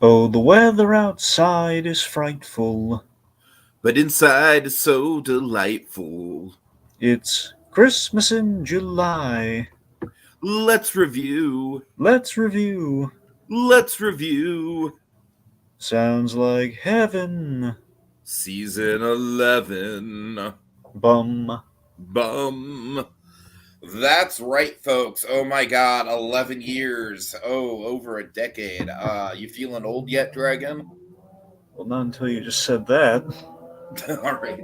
Oh, the weather outside is frightful. But inside is so delightful. It's Christmas in July. Let's review. Let's review. Let's review. Sounds like heaven. Season 11. Bum. Bum. That's right, folks. Oh my god, 11 years. Oh, over a decade. You feeling old yet, Dragon? Well, not until you just said that. All right.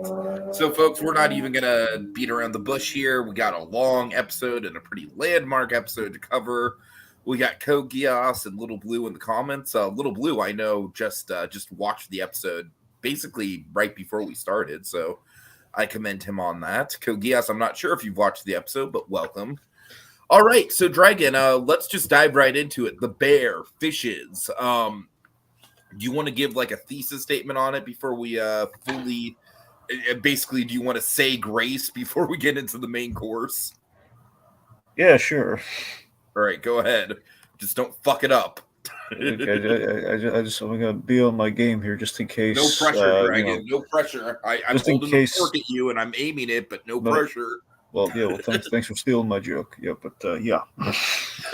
So, folks, we're not even going to beat around the bush here. We got a long episode and a pretty landmark episode to cover. We got Code Geass and Little Blue in the comments. Little Blue, I know, just watched the episode basically right before we started, so I commend him on that. Code Geass, I'm not sure if you've watched the episode, but welcome. All right, so Dragon, let's just dive right into it. The bear, fishes. Do you want to give like a thesis statement on it before we fully basically do you want to say grace before we get into the main course? Yeah, sure. All right, go ahead. Just don't fuck it up. I'm gonna be on my game here just in case. No pressure, Dragon. No pressure. I'm holding the fork at you and I'm aiming it, but no pressure. Well, yeah. Well, thanks for stealing my joke. Yeah, but yeah.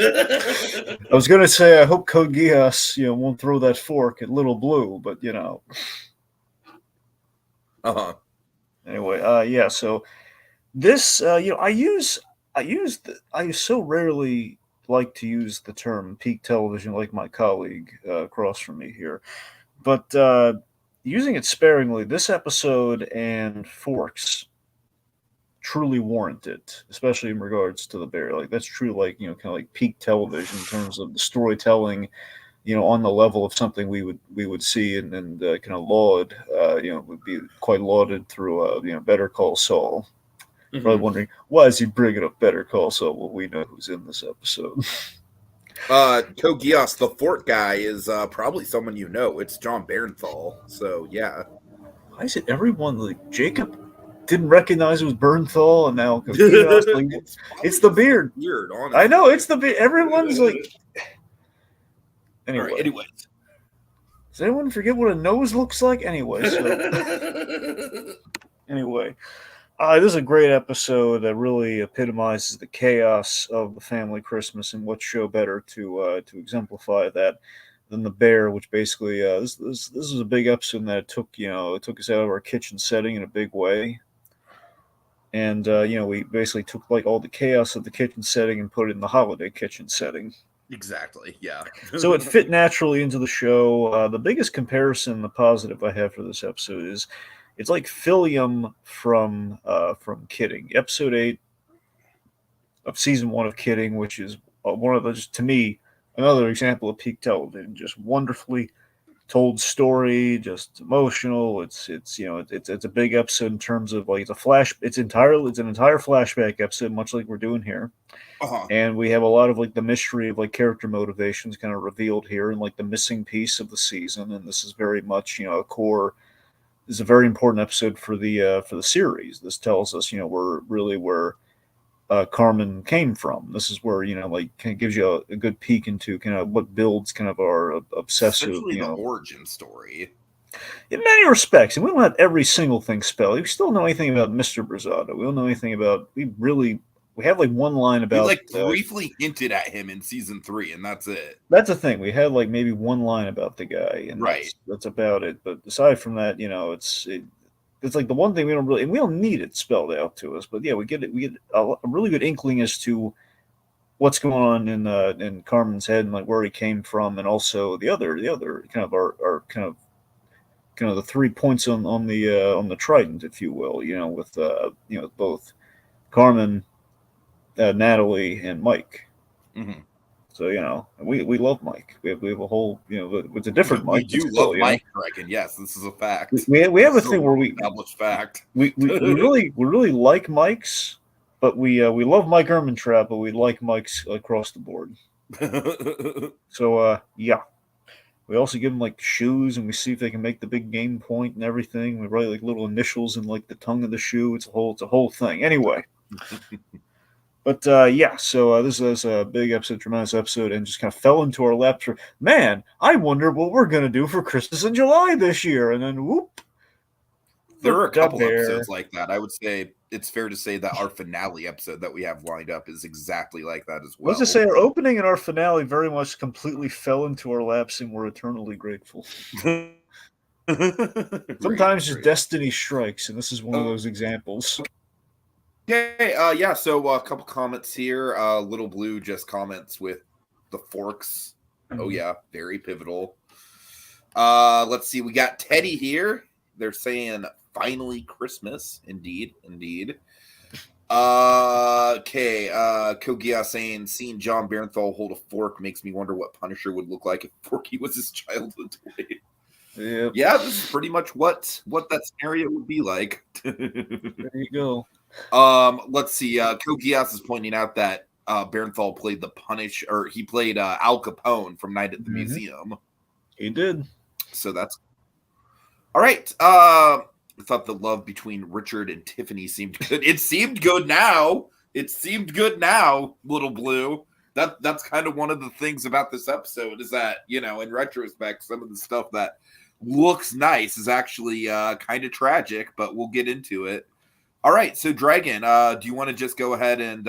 I was gonna say I hope Code Geass, won't throw that fork at Little Blue, but Anyway, yeah. So this, I so rarely like to use the term peak television like my colleague across from me here, but using it sparingly, this episode and Forks truly warrant it, especially in regards to the bear. Like that's true, like kind of like peak television in terms of the storytelling. On the level of something we would see and kind of laud, would be quite lauded through Better Call Saul. Mm-hmm. Probably wondering why is he bringing up Better Call Saul? Well, we know who's in this episode. Code Geass, the fort guy, is probably someone you know. It's John Bernthal. So yeah. Why is it everyone like Jacob didn't recognize it was Bernthal, and now like, it's the beard. Weird, honestly. I know it's the beard. Everyone's like. Anyway. Right, anyways. Does anyone forget what a nose looks like? Anyway, anyway, this is a great episode that really epitomizes the chaos of the family Christmas, and what show better to exemplify that than the bear, which basically this is a big episode that it took us out of our kitchen setting in a big way. And we basically took like all the chaos of the kitchen setting and put it in the holiday kitchen setting. Exactly, yeah. So it fit naturally into the show. The biggest comparison, the positive I have for this episode is it's like Philium from Kidding. Episode 8 of season 1 of Kidding, which is one of those, to me, another example of peak television. Just wonderfully told story, just emotional. It's a big episode in terms of like it's an entire flashback episode, much like we're doing here. Uh-huh. And we have a lot of like the mystery of like character motivations kind of revealed here, and like the missing piece of the season. And this is very much a core. This is a very important episode for the series. This tells us where Carmen came from. This is where like kind of gives you a good peek into kind of what builds kind of our obsessive the origin story. In many respects, and we don't have every single thing spelled. We still know anything about Mr. Brazado. We don't know anything about. We have like one line about. We like briefly hinted at him in season 3, and that's it. That's the thing. We had like maybe one line about the guy, and right. That's about it. But aside from that, it's like the one thing we don't need it spelled out to us. But yeah, we get a really good inkling as to what's going on in Carmen's head and like where he came from, and also the other kind of our kind of the 3 points on the trident, if you will. With both Carmen, Natalie, and Mike. Mm-hmm. So we love Mike. We have a whole it's a different Mike. We do love Mike, Dragon. Yes, this is a fact. We have a thing where we established fact. We really like Mike's, but we love Mike Ehrmantraut, but we like Mike's across the board. So yeah. We also give them like shoes, and we see if they can make the big game point and everything. We write like little initials in like the tongue of the shoe. It's a whole thing. Anyway, But yeah, so this is a big episode, tremendous episode, and just kind of fell into our laps. For, man, I wonder what we're gonna do for Christmas in July this year, and then whoop, There are a the couple bear. episodes like that. I would say it's fair to say that our finale episode that we have lined up is exactly like that as Let's well. just say our opening and our finale very much completely fell into our laps, and we're eternally grateful. Sometimes just destiny strikes, and this is one of those examples. Okay, yeah, so a couple comments here. Little Blue just comments with the forks. Oh yeah, very pivotal. Let's see, we got Teddy here. They're saying finally Christmas. Indeed. Okay, Kogia saying seeing John Bernthal hold a fork makes me wonder what Punisher would look like if Forky was his childhood toy. Yep. Yeah, this is pretty much what that scenario would be like. There you go. Let's see. Kogias is pointing out that Bernthal played the Punish, or he played Al Capone from Night at the Museum. He did. So that's all right. I thought the love between Richard and Tiffany seemed good. It seemed good now. Little Blue. That's kind of one of the things about this episode is that, you know, in retrospect, some of the stuff that looks nice is actually kind of tragic, but we'll get into it. All right, so Dragon, do you want to just go ahead and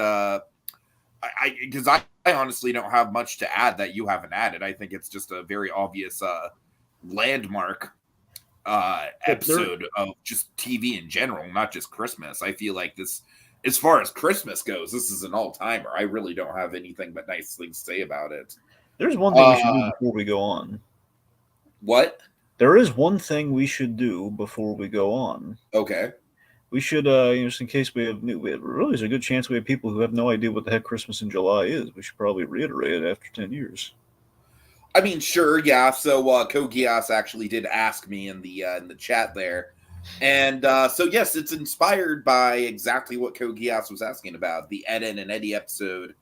because I honestly don't have much to add that you haven't added. I think it's just a very obvious landmark episode of just TV in general, not just Christmas. I feel like this, as far as Christmas goes, this is an all-timer. I really don't have anything but nice things to say about it. There's one thing we should do before we go on. What? There is one thing we should do before we go on. Okay. We should, just in case we have really, there's a good chance we have people who have no idea what the heck Christmas in July is. We should probably reiterate it after 10 years. I mean, sure, yeah. So Kogias actually did ask me in the chat there, and so yes, it's inspired by exactly what Kogias was asking about, the Eden and Eddie episode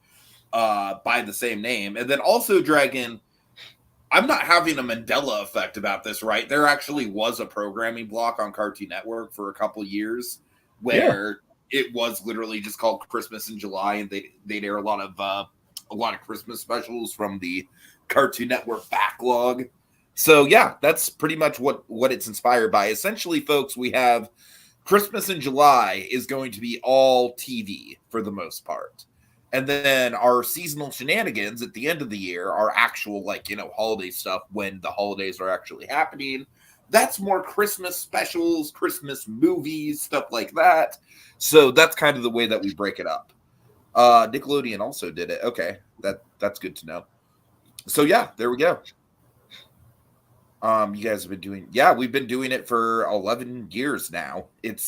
by the same name, and then also Dragon. I'm not having a Mandela effect about this, right? There actually was a programming block on Cartoon Network for a couple years where it was literally just called Christmas in July, and they'd air a lot of Christmas specials from the Cartoon Network backlog. So yeah, that's pretty much what it's inspired by. Essentially, folks, we have Christmas in July is going to be all TV for the most part. And then our seasonal shenanigans at the end of the year are actual, like, you know, holiday stuff when the holidays are actually happening. That's more Christmas specials, Christmas movies, stuff like that. So that's kind of the way that we break it up. Nickelodeon also did it. Okay, that's good to know. So yeah, there we go. You guys have been doing, we've been doing it for 11 years now. It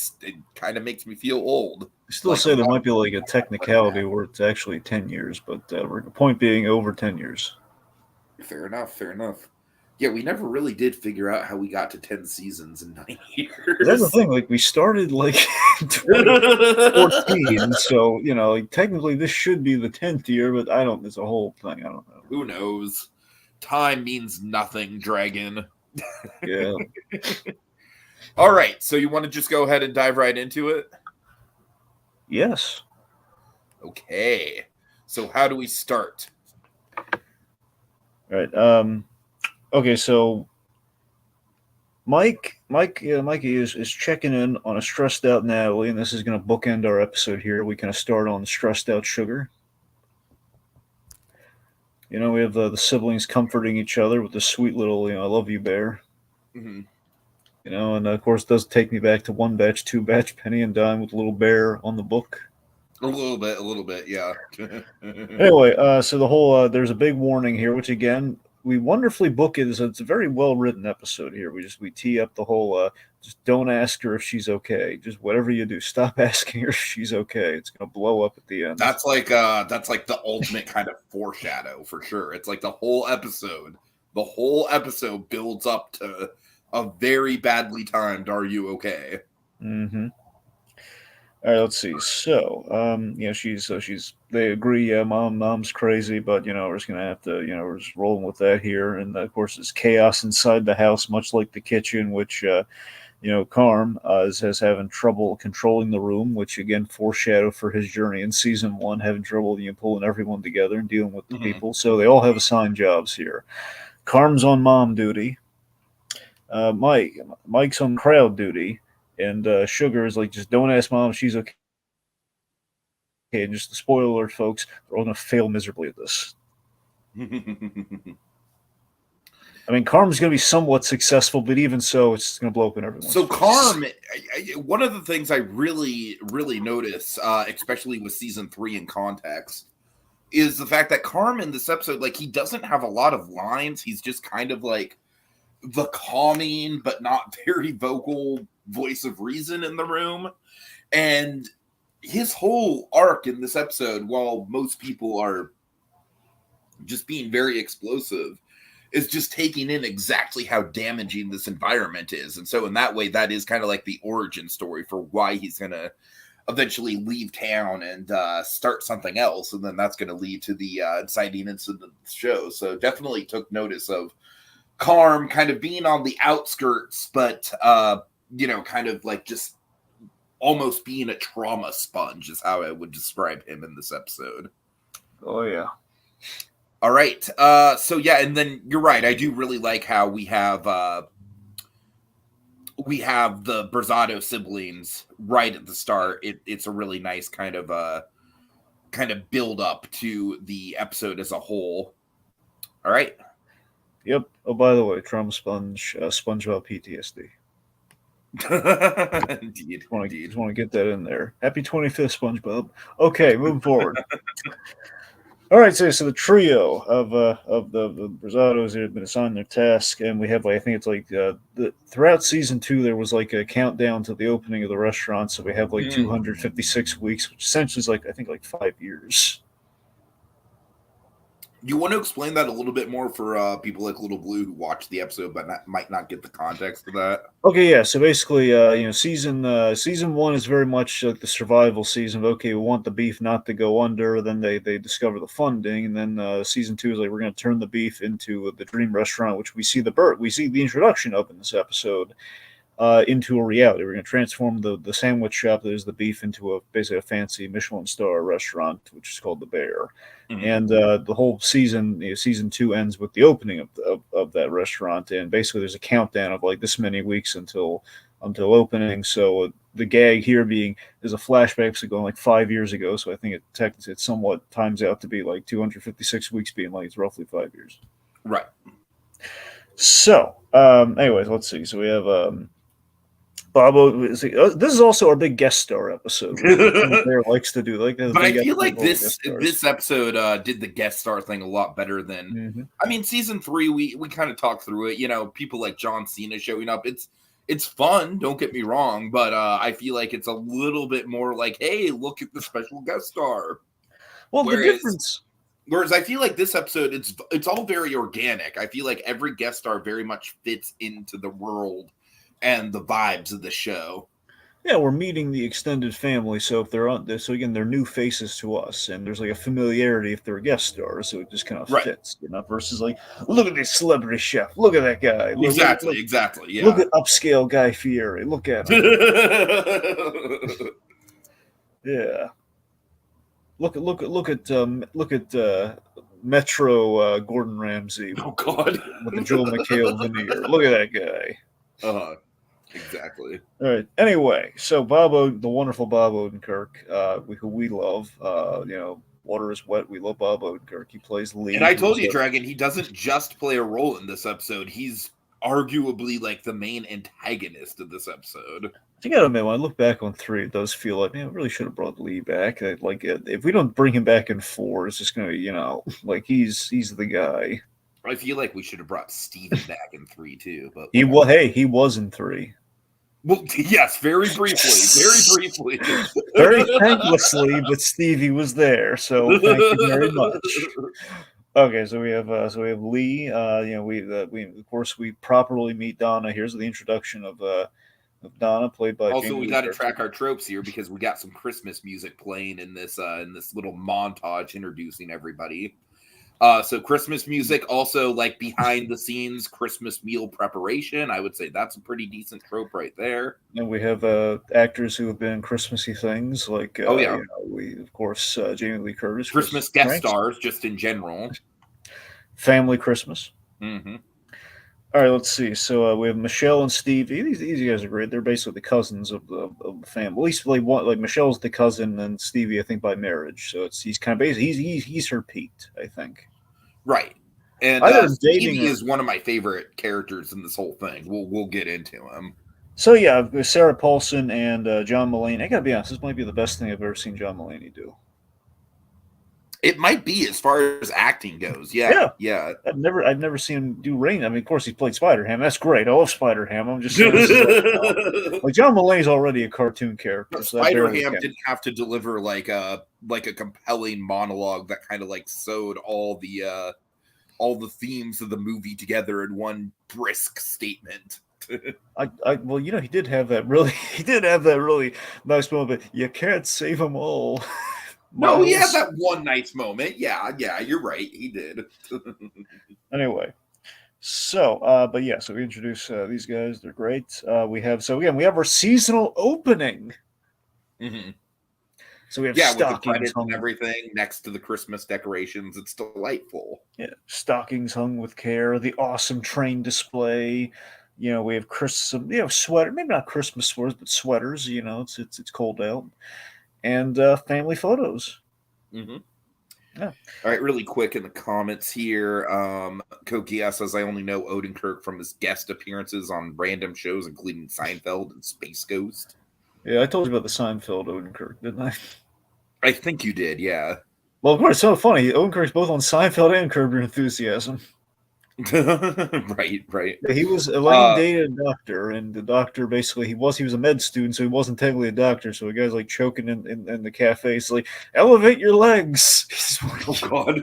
kind of makes me feel old. I still say there might be like a technicality where it's actually 10 years, but the point being over 10 years. Fair enough. Yeah, we never really did figure out how we got to 10 seasons in 9 years. That's the thing. Like, we started like 2014, so, you know, like, technically this should be the 10th year, but it's a whole thing. I don't know. Who knows? Time means nothing, Dragon. Yeah. All right, so you want to just go ahead and dive right into it? Yes. Okay. So how do we start? All right. Okay, so Mikey is checking in on a stressed out Natalie, and this is going to bookend our episode here. We kind of start on stressed out Sugar. You know, we have the siblings comforting each other with the sweet little, I love you, bear. Mm-hmm. You know, and of course, it does take me back to One Batch, Two Batch, Penny and Dime with Little Bear on the book. A little bit, yeah. Anyway, so the whole, there's a big warning here, which again, we wonderfully book it. It's a very well written episode here. We tee up the whole, just don't ask her if she's okay. Just whatever you do, stop asking her if she's okay. It's going to blow up at the end. That's like the ultimate kind of foreshadow for sure. It's like the whole episode builds up to a very badly timed "Are you okay?" Mm-hmm. All right, let's see. So, they agree. Mom's crazy, but we're just gonna have to, we're just rolling with that here. And of course, it's chaos inside the house, much like the kitchen, which Carm is having trouble controlling the room, which again foreshadow for his journey in season one, having trouble pulling everyone together and dealing with the people. So they all have assigned jobs here. Carm's on mom duty. Mike's on crowd duty, and Sugar is like, just don't ask mom if she's okay. And just the spoiler alert, folks, they're all going to fail miserably at this. I mean, Carm's going to be somewhat successful, but even so, it's going to blow up in everyone's face. Carm, one of the things I really, really notice, especially with season 3 in context, is the fact that Carm in this episode, like, he doesn't have a lot of lines. He's just kind of like the calming but not very vocal voice of reason in the room. And his whole arc in this episode, while most people are just being very explosive, is just taking in exactly how damaging this environment is. And so in that way, that is kind of like the origin story for why he's going to eventually leave town and start something else. And then that's going to lead to the inciting incident of the show. So definitely took notice of Carm kind of being on the outskirts, but, kind of like just almost being a trauma sponge is how I would describe him in this episode. Oh, yeah. All right. So yeah, and then you're right. I do really like how we have the Brazado siblings right at the start. It's a really nice kind of build up to the episode as a whole. All right. Yep. Oh, by the way, trauma sponge, SpongeBob PTSD. Indeed. Just want to get that in there. Happy 25th, SpongeBob. Okay, moving forward. All right, so the trio of the Brazados have been assigned their task, and we have, I think it's like throughout season 2 there was like a countdown to the opening of the restaurant. So we have like 256 weeks, which essentially is like, I think, like 5 years. You want to explain that a little bit more for people like Little Blue who watched the episode but might not get the context of that? Okay, yeah. So basically, season 1 is very much like the survival season of, okay, we want the beef not to go under. Then they discover the funding, and then season 2 is like, we're going to turn the beef into the dream restaurant, which we see the introduction of in this episode. Into a reality. We're going to transform the sandwich shop that is the beef into basically a fancy Michelin star restaurant, which is called the Bear. Mm-hmm. And the whole season, season 2 ends with the opening of that restaurant, and basically there's a countdown of like this many weeks until opening. So the gag here being there's a flashback going like 5 years ago. So I think it somewhat times out to be like 256 weeks, being like it's roughly 5 years. Right. So, anyways, let's see. So we have Bobo. This is also our big guest star episode. Bear likes to do but I feel like this episode did the guest star thing a lot better than. Mm-hmm. I mean, season 3 we kind of talked through it. People like John Cena showing up. It's fun. Don't get me wrong, but I feel like it's a little bit more like, hey, look at the special guest star. Well, the difference. Whereas I feel like this episode, it's all very organic. I feel like every guest star very much fits into the world and the vibes of the show. Yeah, we're meeting the extended family, so if they're on this, so again, they're new faces to us, and there's like a familiarity if they're guest stars, so it just kind of fits, versus like, look at this celebrity chef, look at that guy. Exactly. Yeah. Look at upscale Guy Fieri, look at him. Yeah. Look at Metro Gordon Ramsay. Oh God, with the Joel McHale veneer. Look at that guy. Exactly. All right. Anyway, so the wonderful Bob Odenkirk, who we love. Water is wet. We love Bob Odenkirk. He plays Lee. And I told you, Dragon, he doesn't just play a role in this episode. He's arguably like the main antagonist of this episode. You gotta admit, when I look back on 3, it does feel like, man, we really should have brought Lee back. If we don't bring him back in 4, it's just gonna, like he's the guy. I feel like we should have brought Steven back in 3 too. But he was in 3. Well, yes, very briefly, very thanklessly, but Stevie was there, so thank you very much. Okay, so we have Lee. We properly meet Donna. Here's the introduction of Donna, played by. Also, we got to track our tropes here because we got some Christmas music playing in this little montage introducing everybody. So Christmas music, also like behind the scenes Christmas meal preparation. I would say that's a pretty decent trope right there. And we have actors who have been in Christmassy things, like Oh yeah, we of course Jamie Lee Curtis, Christmas Christmas guest pranks, stars just in general. Family Christmas. Mm-hmm. All right, let's see. So we have Michelle and Stevie. These guys are great. They're basically the cousins of the family. At least like Michelle's the cousin, and Stevie, I think, by marriage. So he's kind of basically he's her Pete, I think. Right. And Either dating Stevie or is one of my favorite characters in this whole thing. We'll get into him. so yeah, with Sarah Paulson and John Mullaney. I gotta be honest, this might be the best thing I've ever seen John Mullaney do. It might be as far as acting goes. Yeah. Yeah. I've never seen him do Rain. I mean, of course, he played Spider Ham. That's great. I love Spider Ham. I'm just saying, like John Mulaney's already a cartoon character. So Spider Ham didn't have to deliver like a compelling monologue that kind of like sewed all the themes of the movie together in one brisk statement. Well, he did have that really nice moment. You can't save them all. No, he had that one nice moment. Yeah, you're right. He did. Anyway, so but yeah, so we introduce these guys. They're great. We have our seasonal opening. Mm-hmm. So we have with the stockings credits hung and everything next to the Christmas decorations. It's delightful. Yeah, stockings hung with care. The awesome train display. We have sweater. Maybe not Christmas sweaters, but sweaters. It's cold out. And family photos. Mm-hmm. Yeah. All right, really quick in the comments here. Kokia says, I only know Odenkirk from his guest appearances on random shows, including Seinfeld and Space Ghost. Yeah, I told you about the Seinfeld Odenkirk, didn't I? I think you did, yeah. Well, of course, it's so funny. Odenkirk's both on Seinfeld and Curb Your Enthusiasm. Right. He was he dated a doctor, and the doctor basically he was a med student, so he wasn't technically a doctor. So the guy's like choking in the cafe. He's like, elevate your legs. Oh God.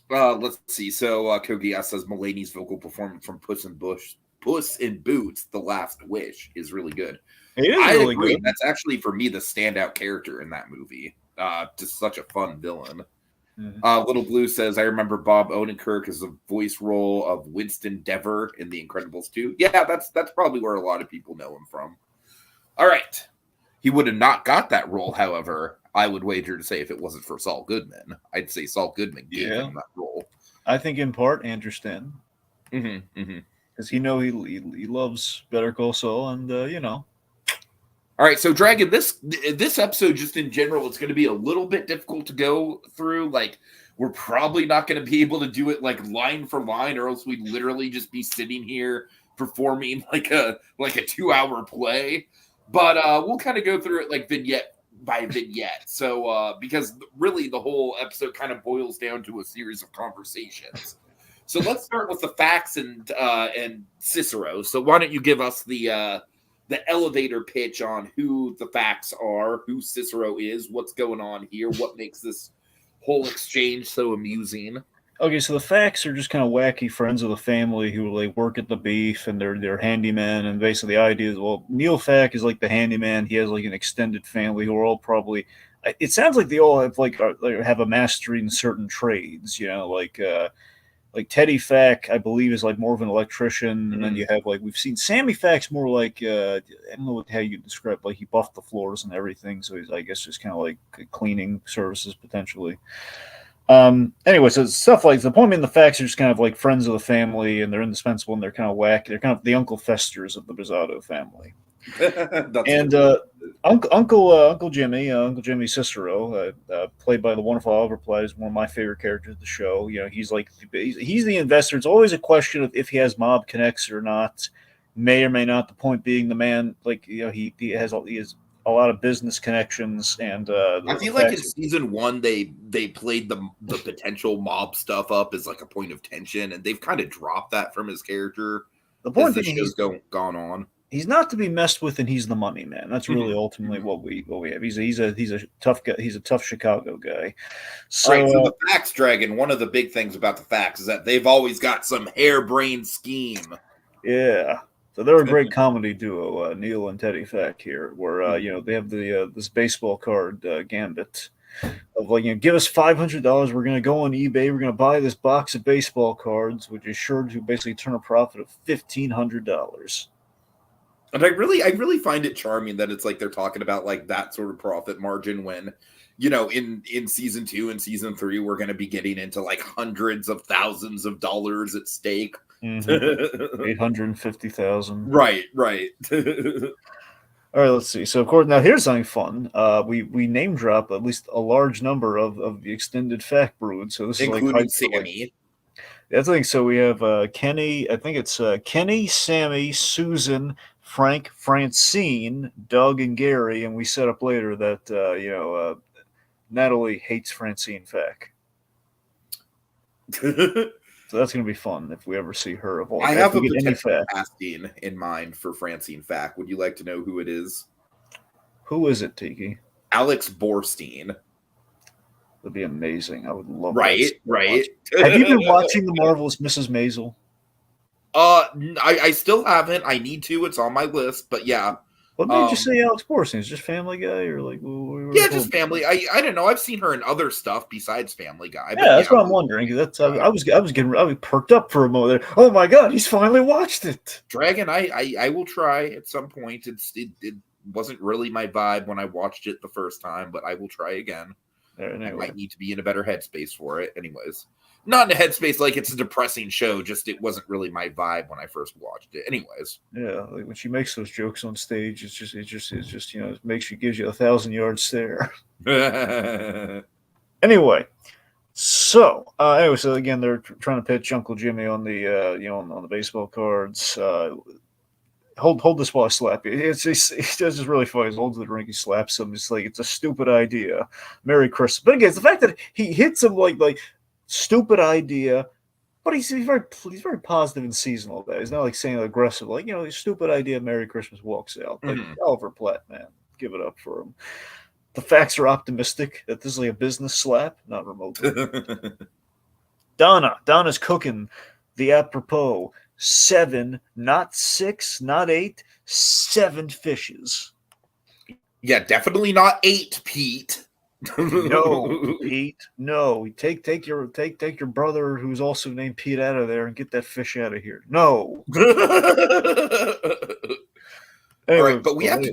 Let's see. So Kogia says Mulaney's vocal performance from Puss in Boots: The Last Wish is really good. I agree. Good. That's actually for me the standout character in that movie. Just such a fun villain. Mm-hmm. Little Blue says, I remember Bob Odenkirk as the voice role of Winston Dever in The Incredibles 2. Yeah, that's probably where a lot of people know him from. All right. He would have not got that role, however, I would wager to say if it wasn't for Saul Goodman. I'd say Saul Goodman gave him that role. I think in part Andrew Stanton. Because he loves Better Call Saul, and All right, so Dragon, this episode, just in general, it's going to be a little bit difficult to go through. Like, we're probably not going to be able to do it like line for line, or else we'd literally just be sitting here performing like a 2-hour play. But we'll kind of go through it like vignette by vignette. So because really the whole episode kind of boils down to a series of conversations. So let's start with the facts and Cicero. So why don't you give us the elevator pitch on who the facts are, who Cicero is, what's going on here, what makes this whole exchange so amusing. Okay, so the facts are just kind of wacky friends of the family who like work at the beef, and they're handymen, and basically the idea is, well, Neil Fack is like the handyman. He has like an extended family who are all probably, it sounds like they all have have a mastery in certain trades, like Teddy Fack, I believe, is like more of an electrician, and then you have we've seen Sammy Fack's more like I don't know how you describe, like he buffed the floors and everything, so he's I guess just kind of like cleaning services potentially. Anyway, so stuff like the point in the facts are just kind of like friends of the family, and they're indispensable, and they're kind of wacky. They're kind of the Uncle Festers of the Bizzotto family. And Uncle Jimmy Cicero, played by the wonderful Oliver Platt, is one of my favorite characters of the show. He's the investor. It's always a question of if he has mob connects or not. May or may not. The point being, the man, he has a lot of business connections, and I feel like in season 1 they played the potential mob stuff up as like a point of tension, and they've kind of dropped that from his character. The point as the show's gone on. He's not to be messed with, and he's the money man. That's really ultimately what we have. He's a tough guy. He's a tough Chicago guy. So, all right, so the facts, Dragon. One of the big things about the facts is that they've always got some harebrained scheme. Yeah. So they're a great comedy duo, Neil and Teddy Fack here, where they have this baseball card Gambit, of like, give us $500. We're going to go on eBay. We're going to buy this box of baseball cards, which is sure to basically turn a profit of $1,500. And I really find it charming that it's like they're talking about like that sort of profit margin when, in season 2 and season 3, we're going to be getting into like hundreds of thousands of dollars at stake. Mm-hmm. 850,000. Right. All right, let's see. So, of course, now here's something fun. We name drop at least a large number of the extended fact brood. So this including is like Sammy. I think so. We have Kenny. I think it's Kenny, Sammy, Susan, Frank, Francine, Doug, and Gary. And we set up later that Natalie hates Francine Fack. So that's going to be fun if we ever see her. I have a potential casting in mind for Francine Fack. Would you like to know who it is? Who is it, Tiki? Alex Borstein. That'd be amazing. I would love that. Right. Have you been watching The Marvelous Mrs. Maisel? I still haven't. I need to. It's on my list. But yeah. What made you say Alex Borstein? Is it just Family Guy or like? Just Family. I don't know. I've seen her in other stuff besides Family Guy. But that's what I'm wondering. That's I was perked up for a moment there. Oh my god, he's finally watched it. Dragon. I will try at some point. It wasn't really my vibe when I watched it the first time, but I will try again. Anyway. I might need to be in a better headspace for it. Anyways. Not in a headspace like it's a depressing show, just it wasn't really my vibe when I first watched it. Anyways. Yeah, like when she makes those jokes on stage, it just gives you 1,000-yard stare. Anyway, so again they're trying to pitch Uncle Jimmy on the on the baseball cards. Hold this while I slap you. It's just really funny. He holds the drink, he slaps him. It's like it's a stupid idea. Merry Christmas. But again, it's the fact that he hits him like stupid idea, but he's very positive and seasonal about it. He's not like saying aggressive, like stupid idea. Merry Christmas, walks out. Like Oliver Platt, man, give it up for him. The facts are optimistic that this is like a business slap, not remotely. Donna's cooking the apropos 7, not 6, not 8, 7 fishes. Yeah, definitely not 8, Pete. No, Pete. No, take your brother, who's also named Pete, out of there and get that fish out of here. No. Anyway, all right, but we have to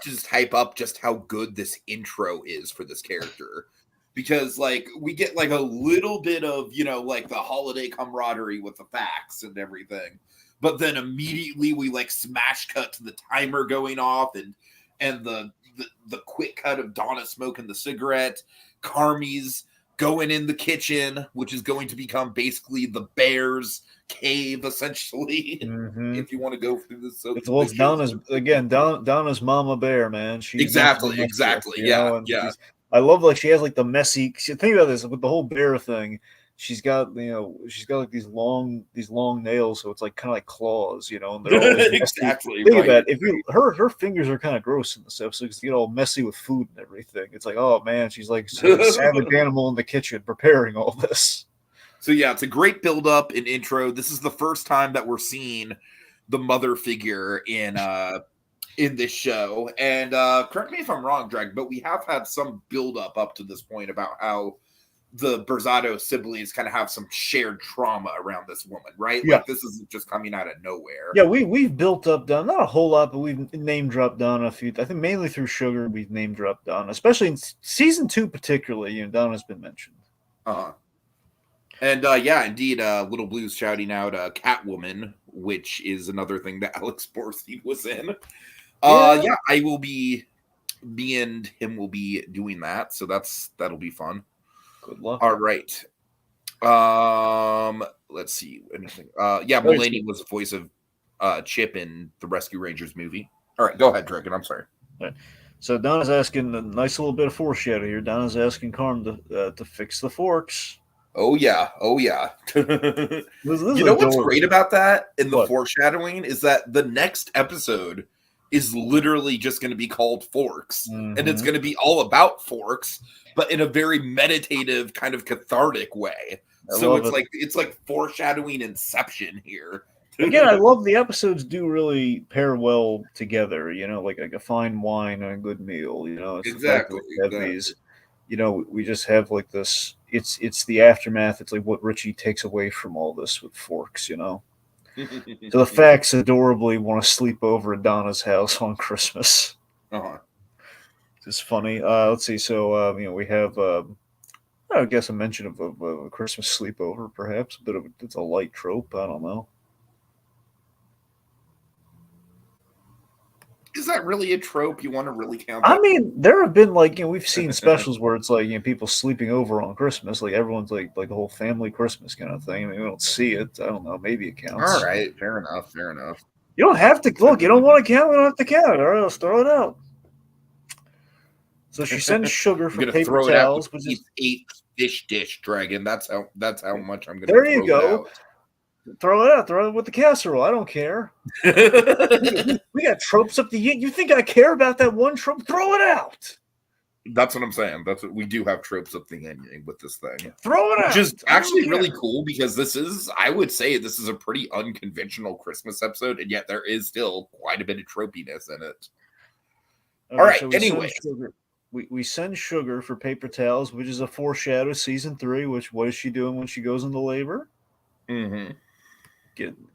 just hype up just how good this intro is for this character, because like we get like a little bit of like the holiday camaraderie with the facts and everything, but then immediately we like smash cut to the timer going off and the quick cut of Donna smoking the cigarette, Carmy's going in the kitchen, which is going to become basically the bear's cave, essentially. Mm-hmm. If you want to go through this. Well, it's Donna's mama bear, man. She's exactly. Yeah. I love like she has like the messy. Think about this with the whole bear thing. She's got like these long nails, so it's like kind of like claws, and they're all exactly. Think about it. Her fingers are kind of gross in this episode because they get all messy with food and everything. It's like, oh man, she's like a savage animal in the kitchen preparing all this. So yeah, it's a great build up and intro. This is the first time that we're seeing the mother figure in this show. And correct me if I'm wrong, Drag, but we have had some build up to this point about how the Berzatto siblings kind of have some shared trauma around this woman, right? Yeah. Like this isn't just coming out of nowhere. Yeah, we've built up Donna, not a whole lot, but we've name dropped Donna a few. I think mainly through Sugar, we've name dropped Donna, especially in season 2, particularly. Donna's been mentioned. And yeah, indeed, Little Blue's shouting out Catwoman, which is another thing that Alex Borstein was in. Yeah, I will be. Me and him will be doing that, so that'll be fun. Good luck. All right. Let's see. Anything? Yeah, Mullaney was the voice of Chip in the Rescue Rangers movie. All right, go ahead, Dragon. I'm sorry. Right. So Donna's asking a nice little bit of foreshadow here. Donna's asking Carm to fix the forks. Oh yeah. This What's great about that in the foreshadowing is that the next episode is literally just going to be called Forks, and it's going to be all about forks, but in a very meditative kind of cathartic way. So it's like foreshadowing Inception here. Again, I love the episodes do really pair well together, like a fine wine and a good meal, It's exactly. These, we just have like this. It's the aftermath. It's like what Richie takes away from all this with Forks. So the Facts adorably want to sleep over at Donna's house on Christmas. Uh-huh. It's funny. Let's see. So we have. I guess a mention of a Christmas sleepover, perhaps. It's a light trope. I don't know. Is that really a trope? You want to really count that? I mean, there have been we've seen specials where it's people sleeping over on Christmas, like everyone's like the whole family Christmas kind of thing. I mean, we don't see it. I don't know. Maybe it counts. All right, fair enough. You don't have to look. You don't want to count. We don't have to count it. All right, let's throw it out. So she sends sugar for paper towels, which is 8 dish dragon. That's how much I'm gonna. There you go. Throw it out. Throw it with the casserole. I don't care. We got tropes up the. You think I care about that one trope? Throw it out. That's what I'm saying. That's what we do have tropes up the yin with this thing. Yeah, throw it out. Which is actually really cool because I would say this is a pretty unconventional Christmas episode, and yet there is still quite a bit of tropiness in it. All right. So anyway. We send sugar for paper towels, which is a foreshadow season 3. Which what is she doing when she goes into labor? Mm-hmm.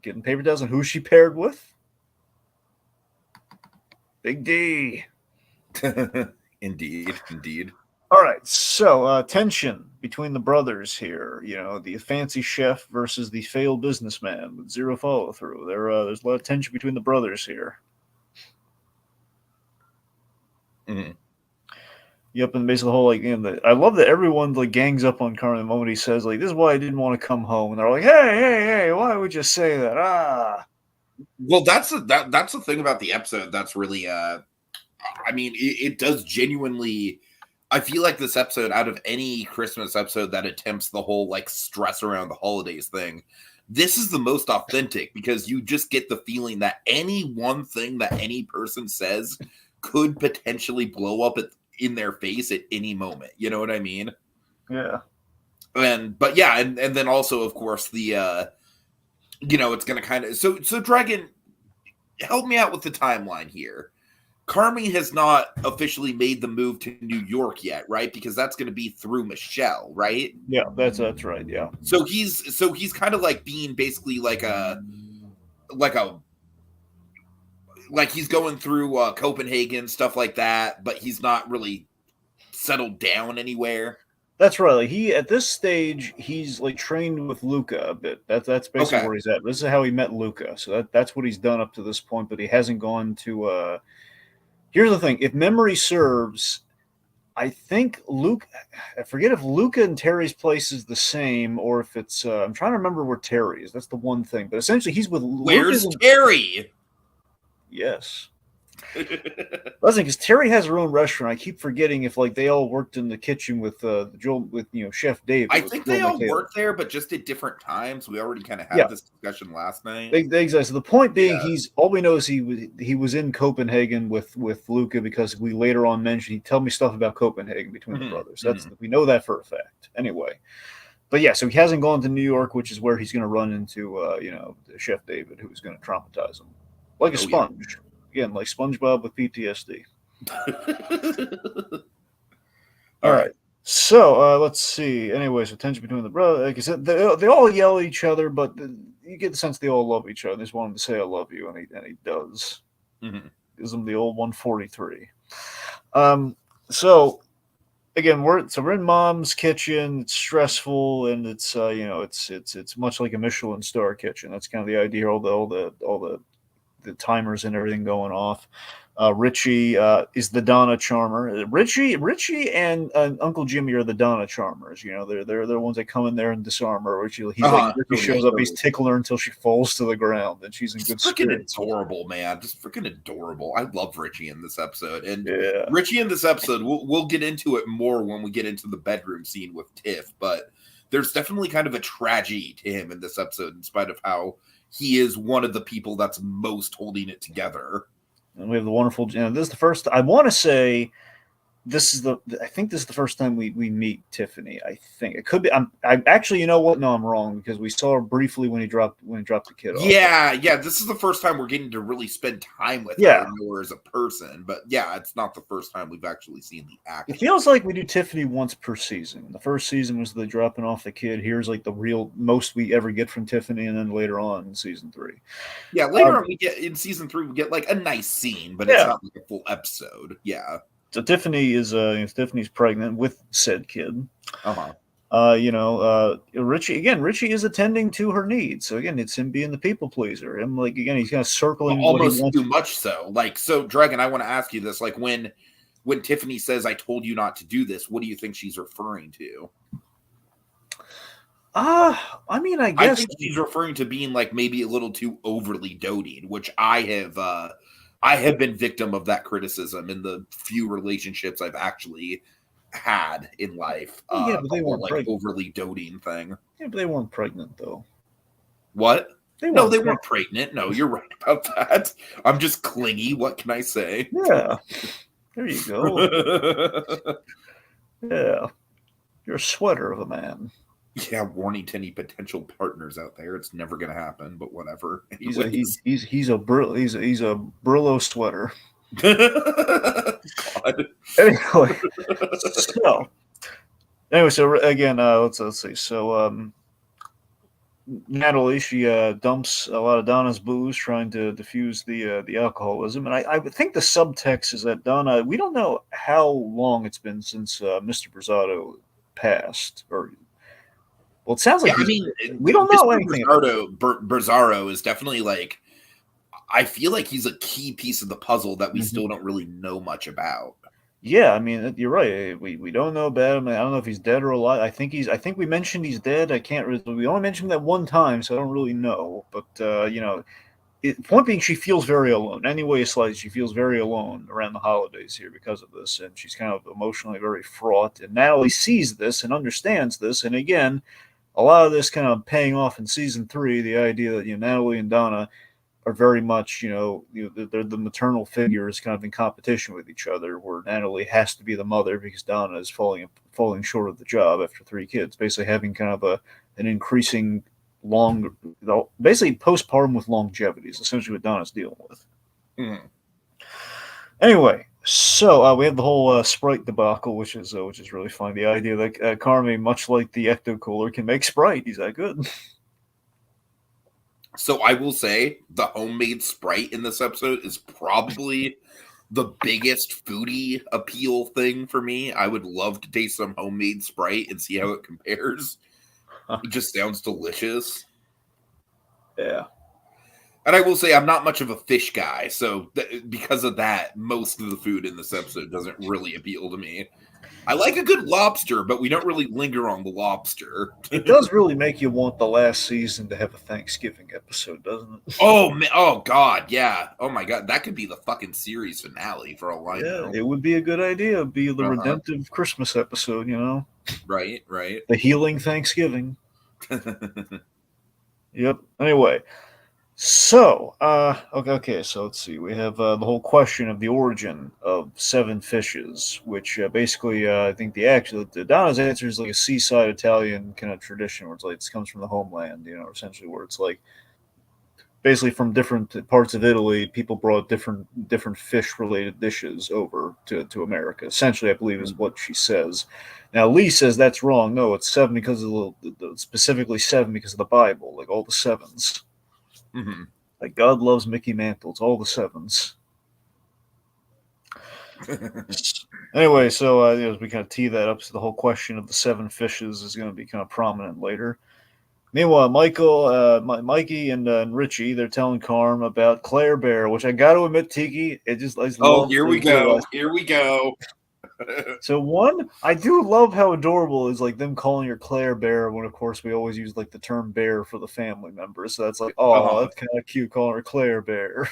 Getting paper towels, and who's she paired with? Big D. Indeed. All right, so tension between the brothers here. The fancy chef versus the failed businessman with zero follow through. There's a lot of tension between the brothers here. Mm-hmm. Yep, and basically the whole I love that everyone gangs up on Carmen the moment he says this is why I didn't want to come home, and they're like, hey, why would you say that? Well, that's the thing about the episode that's really I mean, it does genuinely. I feel like this episode, out of any Christmas episode that attempts the whole stress around the holidays thing, this is the most authentic because you just get the feeling that any one thing that any person says could potentially blow up in their face at any moment. You know what I mean? Yeah. And then also, of course, the it's gonna kind of so Dragon, help me out with the timeline here. Carmi has not officially made the move to New York yet, right? Because that's going to be through Michelle, right? Yeah, that's right. Yeah. So he's kind of being basically he's going through Copenhagen, stuff like that, but he's not really settled down anywhere. That's right. He at this stage he's trained with Luca a bit. That's basically where he's at. This is how he met Luca. So that's what he's done up to this point. But he hasn't gone to. Here's the thing: if memory serves, I think I forget if Luca and Terry's place is the same, or if it's. I'm trying to remember where Terry is. That's the one thing. But essentially, he's with. Where's Terry? Yes. Listen, because Terry has her own restaurant. I keep forgetting if they all worked in the kitchen with Chef Dave. I think they all worked there, but just at different times. We already kind of had this discussion last night. Exactly. So the point being, he's all we know is he was in Copenhagen with Luca because we later on mentioned he told me stuff about Copenhagen between the brothers. We know that for a fact. Anyway, but yeah, so he hasn't gone to New York, which is where he's going to run into Chef David, who's going to traumatize him like a sponge. Yeah. Again, like SpongeBob with PTSD. All right. So let's see. Anyway, so tension between the brothers. Like I said, they all yell at each other, but you get the sense they all love each other. They just want him to say "I love you," and he does. Mm-hmm. Gives him the old 143. So again, we're in Mom's kitchen. It's stressful, and it's it's much like a Michelin star kitchen. That's kind of the idea. All the timers and everything going off. Richie is the Donna charmer. Richie and Uncle Jimmy are the Donna charmers. They're the ones that come in there and disarm her. Richie shows up, he's tickling her until she falls to the ground, and she's in good spirits. Adorable, man, just freaking adorable. I love Richie in this episode, and Richie in this episode. We'll get into it more when we get into the bedroom scene with Tiff, but there's definitely kind of a tragedy to him in this episode, in spite of how he is one of the people that's most holding it together. And we have the wonderful. This is the first. I want to say I think this is the first time we meet Tiffany. I think it could be. I actually, you know what? No, I'm wrong because we saw her briefly when he dropped the kid off. Yeah. This is the first time we're getting to really spend time with her and know her as a person. But yeah, it's not the first time we've actually seen the action. It feels like we do Tiffany once per season. The first season was the dropping off the kid. Here's like the real most we ever get from Tiffany, and then later on in season 3. Yeah, later on we get in season 3 we get like a nice scene, but it's not like a full episode. Yeah. So Tiffany is Tiffany's pregnant with said kid. Richie is attending to her needs. So again, it's him being the people pleaser. Him he's kind of circling almost too much so. So Dragon, I want to ask you this: like when Tiffany says, "I told you not to do this," what do you think she's referring to? I guess think she's referring to being like maybe a little too overly doting, which I have been victim of that criticism in the few relationships I've actually had in life. But they weren't like overly doting thing. Yeah, but they weren't pregnant though. What? They weren't pregnant. No, you're right about that. I'm just clingy. What can I say? Yeah. There you go. Yeah. You're a sweater of a man. Yeah, warning to any potential partners out there. It's never going to happen, but whatever. He's a Brillo sweater. God. Anyway, so again, let's see. So Natalie, she dumps a lot of Donna's booze, trying to diffuse the alcoholism, and I would think the subtext is that Donna. We don't know how long it's been since Mr. Brasato passed, or. Well, it sounds like we don't know anything. Brazzaro is definitely like, I feel like he's a key piece of the puzzle that we still don't really know much about. Yeah, I mean, you're right. We don't know about him. I don't know if he's dead or alive. I think we mentioned he's dead. I can't really. We only mentioned that one time, so I don't really know. But point being, she feels very alone. Anyway, she feels very alone around the holidays here because of this, and she's kind of emotionally very fraught. And Natalie sees this and understands this, and again. A lot of this kind of paying off in season 3, the idea that Natalie and Donna are very much they're the maternal figures kind of in competition with each other, where Natalie has to be the mother because Donna is falling short of the job after 3 kids, basically having kind of an increasing basically postpartum with longevity is essentially what Donna's dealing with. Mm-hmm. Anyway. So we have the whole Sprite debacle, which is really funny. The idea that Carmy, much like the Ecto Cooler, can make Sprite. He's that good. So I will say the homemade Sprite in this episode is probably the biggest foodie appeal thing for me. I would love to taste some homemade Sprite and see how it compares. It just sounds delicious. Yeah. And I will say I'm not much of a fish guy, so because of that, most of the food in this episode doesn't really appeal to me. I like a good lobster, but we don't really linger on the lobster. It does really make you want the last season to have a Thanksgiving episode, doesn't it? Oh, man. Oh, God, yeah. Oh, my God. That could be the fucking series finale for all I know. It would be a good idea. It'd be the redemptive Christmas episode, Right. The healing Thanksgiving. Yep. Anyway. So, okay. So let's see. We have the whole question of the origin of 7 fishes, which basically, I think the Donna's answer is like a seaside Italian kind of tradition, where it's like it comes from the homeland, essentially, where it's like basically from different parts of Italy, people brought different fish-related dishes over to America. Essentially, I believe is what she says. Now, Lee says that's wrong. No, it's 7 because of specifically 7 because of the Bible, like all the 7s. Mm-hmm. Like God loves Mickey Mantle. It's all the 7s. Anyway, so as we kind of tee that up, so the whole question of the 7 fishes is going to be kind of prominent later. Meanwhile, Mikey, and Richie, they're telling Carm about Claire Bear, which I got to admit, Tiki, here we go. Here we go. So one, I do love how adorable is like them calling her Claire Bear when, of course, we always use like the term bear for the family members. So that's like, that's kind of cute calling her Claire Bear.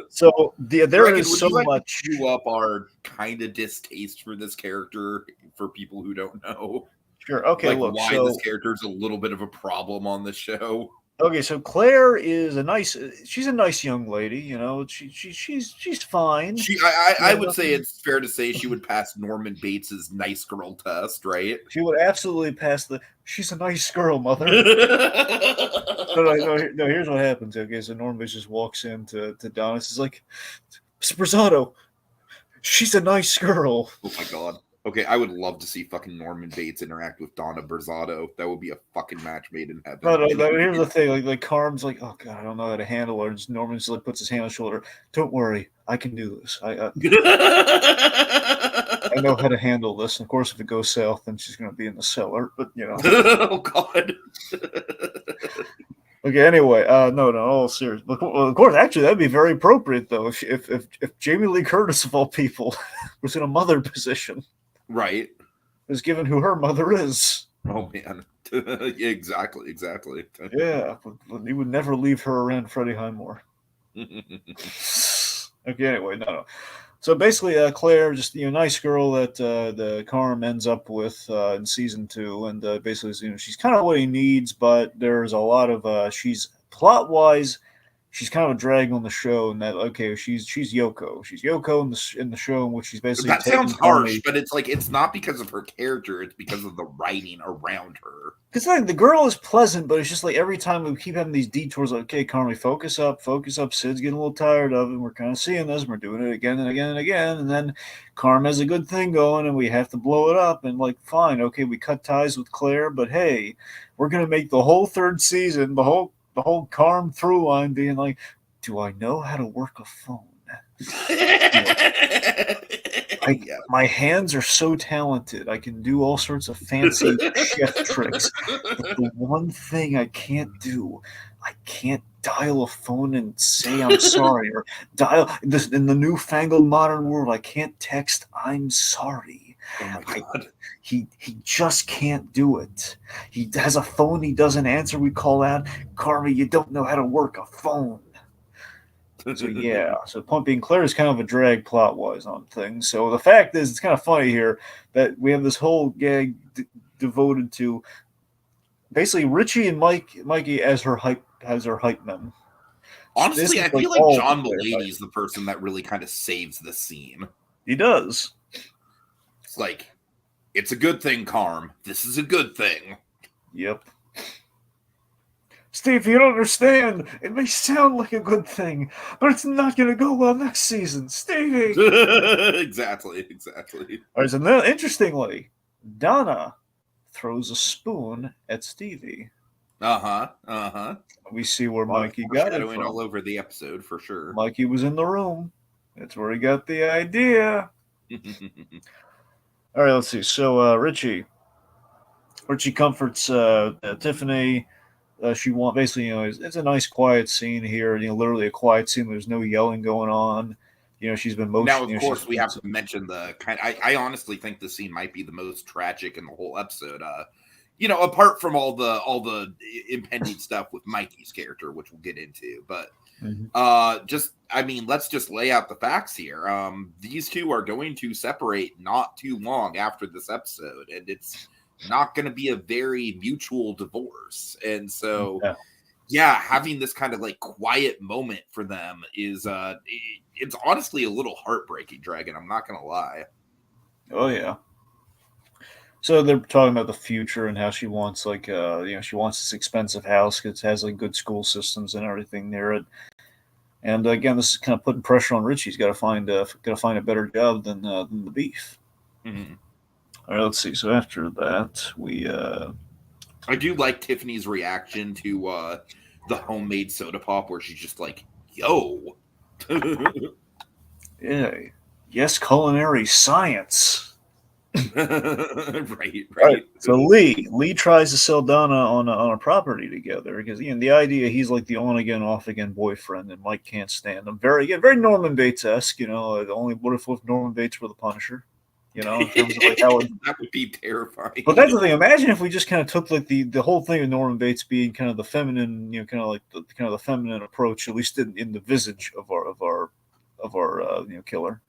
So there is so much. You up our kind of distaste for this character for people who don't know. Sure. Okay. Why this character is a little bit of a problem on the show. Okay, so Claire is she's a nice young lady, you know. She's fine. I would say it's fair to say she would pass Norman Bates's nice girl test, right? She would absolutely pass she's a nice girl, mother. No, here's what happens. Okay, so Norman Bates just walks in to Donna. He's like, Mr. Brasato, she's a nice girl. Oh my god. Okay, I would love to see fucking Norman Bates interact with Donna Brasato. That would be a fucking match made in heaven. No, here's the thing. Like Carm's like, oh god, I don't know how to handle her. And Norman just like puts his hand on his shoulder. Don't worry, I can do this. I know how to handle this. And of course, if it goes south, then she's going to be in the cellar. But you know. Oh god. Okay. Anyway, no, all serious. But of course, actually, that'd be very appropriate though if Jamie Lee Curtis of all people was in a mother position. Right. Is given who her mother is. Oh man. Yeah, exactly. Yeah, but he would never leave her around Freddie Highmore. Okay, anyway, no. So basically, Claire, just nice girl that the Carm ends up with in season 2, and basically, she's kind of what he needs, but there's a lot of she's plot wise. She's kind of a drag on the show, and that she's Yoko. She's Yoko in the show, in which she's basically that sounds harsh, but it's like it's not because of her character; it's because of the writing around her. Because like the girl is pleasant, but it's just like every time we keep having these detours, like, okay, Carmy, focus up. Sid's getting a little tired of it. We're kind of seeing this, and we're doing it again and again and again, and then Carm has a good thing going, and we have to blow it up. And like, fine, okay, we cut ties with Claire, but hey, we're gonna make the whole 3rd season, the whole Carm through line being like, do I know how to work a phone? My hands are so talented. I can do all sorts of fancy chef tricks. But the one thing I can't do, I can't dial a phone and say I'm sorry, or dial this in the newfangled modern world. I can't text I'm sorry. Oh my god. He just can't do it. He has a phone he doesn't answer. We call out, Carmy, you don't know how to work a phone. So yeah, so point being, Claire is kind of a drag plot wise on things. So the fact is, it's kind of funny here that we have this whole gag devoted to basically Richie and Mikey as her hype men. Honestly, I feel like John Mullaney is the person that really kind of saves the scene. He does. It's like, it's a good thing, Carm. This is a good thing. Yep. Steve, you don't understand. It may sound like a good thing, but it's not going to go well next season. Stevie! Exactly. All right, so now, interestingly, Donna throws a spoon at Stevie. We see where Mikey got it from. All over the episode, for sure. Mikey was in the room. That's where he got the idea. All right, let's see. So, Richie comforts Tiffany. She wants basically, it's a nice quiet scene here. Literally a quiet scene. There's no yelling going on. She's been now. Of course, we have to mention the kind. I honestly think the scene might be the most tragic in the whole episode. Apart from all the impending stuff with Mikey's character, which we'll get into, but let's just lay out the facts here. These two are going to separate not too long after this episode, and it's not going to be a very mutual divorce. And so, having this kind of like quiet moment for them is, it's honestly a little heartbreaking, Dragon. I'm not going to lie. Oh, yeah. So they're talking about the future and how she wants she wants this expensive house because it has like good school systems and everything near it. And again, this is kind of putting pressure on Richie. He's got to find a better job than the beef. Mm-hmm. All right, let's see. So after that, we I do like Tiffany's reaction to the homemade soda pop, where she's just like, "Yo, yeah, yes, culinary science." Right. So Lee tries to sell Donna on a property together because the idea he's like the on again off again boyfriend, and Mike can't stand him. Very Norman Bates-esque. Only what if Norman Bates were the Punisher? In terms of like how that would be terrifying. But that's the thing. Imagine if we just kind of took like the whole thing of Norman Bates being kind of the feminine, kind of like the feminine approach, at least in the visage of our killer.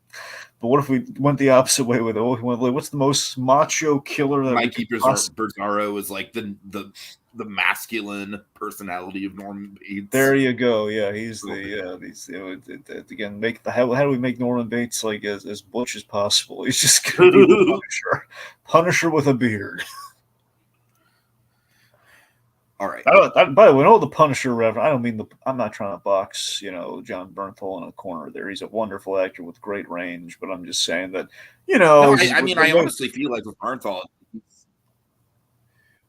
But what if we went the opposite way with it? What's the most macho killer that Mikey Brazzaro is like the the masculine personality of Norman Bates. There you go. Yeah, he's again. How do we make Norman Bates like as butch as possible? He's just gonna be the Punisher, Punisher with a beard. All right. By the way, all the Punisher reference. I don't mean I'm not trying to box John Bernthal in a corner there. He's a wonderful actor with great range, but I'm just saying that No, I honestly feel like with Bernthal,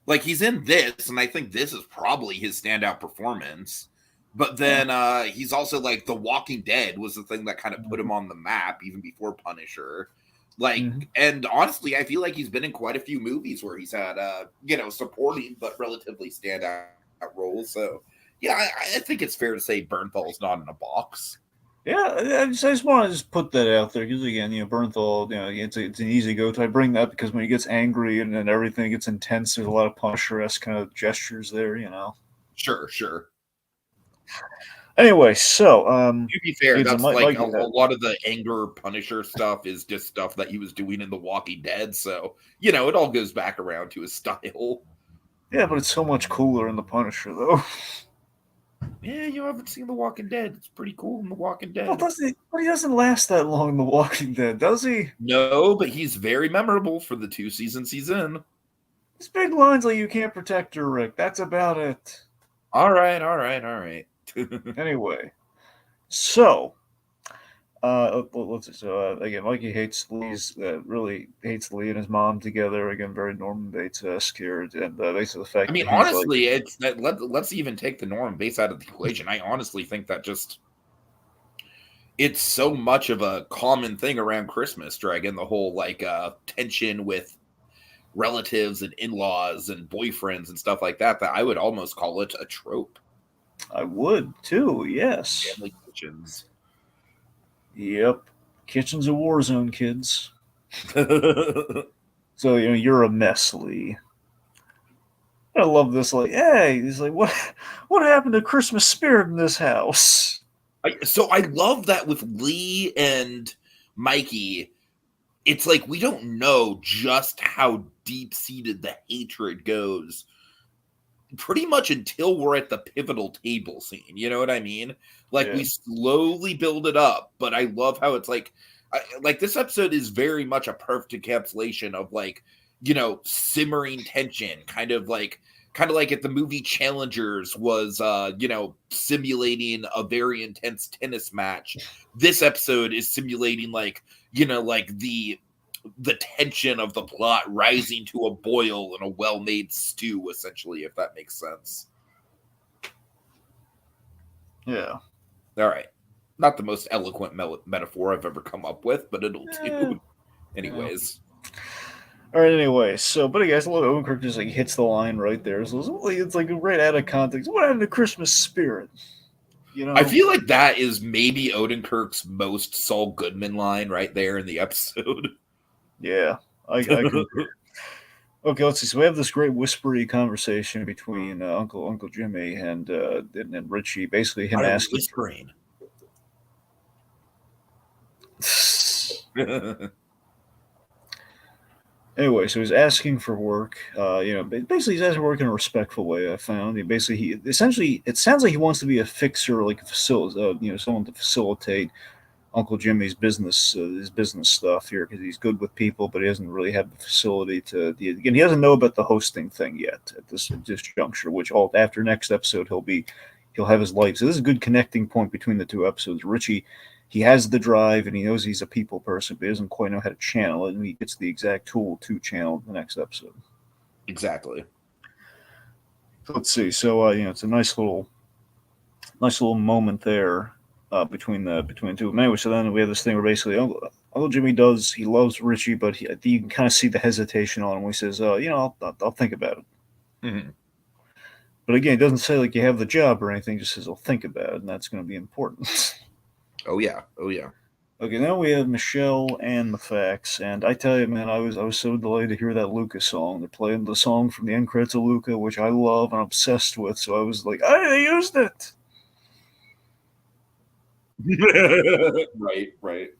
like he's in this, and I think this is probably his standout performance. But then he's also like The Walking Dead was the thing that kind of put him on the map even before Punisher. Like, and honestly, I feel like he's been in quite a few movies where he's had, supporting but relatively standout roles. So, yeah, I think it's fair to say Bernthal's not in a box. Yeah, I just want to put that out there because again, Bernthal, it's an easy go to. I bring that because when he gets angry and then everything gets intense, there's a lot of Punisher-esque kind of gestures there. Sure. Anyway, so to be fair, that's like a lot of the anger Punisher stuff is just stuff that he was doing in The Walking Dead. So it all goes back around to his style. Yeah, but it's so much cooler in The Punisher, though. Yeah, you haven't seen The Walking Dead. It's pretty cool in The Walking Dead. Well, but he doesn't last that long in The Walking Dead, does he? No, but he's very memorable for the 2 seasons he's in. His big lines like "You can't protect her, Rick." That's about it. All right. Anyway, so let's see. So again, Mikey hates really hates Lee and his mom together. Again, very Norman Bates-esque here, and basically the fact. I mean, honestly, it's that. Let's even take the Norman Bates out of the equation. I honestly think that it's so much of a common thing around Christmas, Dragon. The whole tension with relatives and in-laws and boyfriends and stuff like that. That I would almost call it a trope. I would too. Yes. Family kitchens. Yep. Kitchen's a war zone, kids. So you're a mess, Lee. I love this. Like, hey, he's like, what happened to Christmas spirit in this house? So I love that with Lee and Mikey. It's like we don't know just how deep-seated the hatred goes pretty much until we're at the pivotal table scene. You know what I mean? We slowly build it up, but I love how it's like this episode is very much a perfect encapsulation of simmering tension, kind of like if the movie Challengers was simulating a very intense tennis match. This episode is simulating the tension of the plot rising to a boil in a well-made stew, essentially, if that makes sense. Yeah. All right. Not the most eloquent metaphor I've ever come up with, but it'll do. Anyways. All right, anyway. So, but I guess Odenkirk just hits the line right there. So it's right out of context. What happened to Christmas spirit? I feel like that is maybe Odenkirk's most Saul Goodman line right there in the episode. Yeah, I agree. Okay, let's see. So we have this great whispery conversation between Uncle Jimmy and Richie. Basically, him asking. Whispering. Anyway, so he's asking for work. Basically he's asking for work in a respectful way. I found essentially it sounds like he wants to be a fixer, like a someone to facilitate Uncle Jimmy's business, his business stuff here, because he's good with people, but he doesn't really have the facility to. Again, he doesn't know about the hosting thing yet at this juncture. Which after next episode he'll have his life. So this is a good connecting point between the 2 episodes. Richie, he has the drive and he knows he's a people person, but he doesn't quite know how to channel it, and he gets the exact tool to channel the next episode. Exactly. So let's see. So it's a nice little moment there. Between the 2 of them. Anyway, so then we have this thing where basically Uncle Jimmy he loves Richie, but you can kind of see the hesitation on him. He says, I'll think about it. Mm-hmm. But again, it doesn't say you have the job or anything. It just says, I'll think about it, and that's going to be important. Oh yeah. Okay, now we have Michelle and the facts, and I tell you, man, I was so delighted to hear that Luca song. They're playing the song from the end credits of Luca, which I love and I'm obsessed with. So I was like, they used it. Right.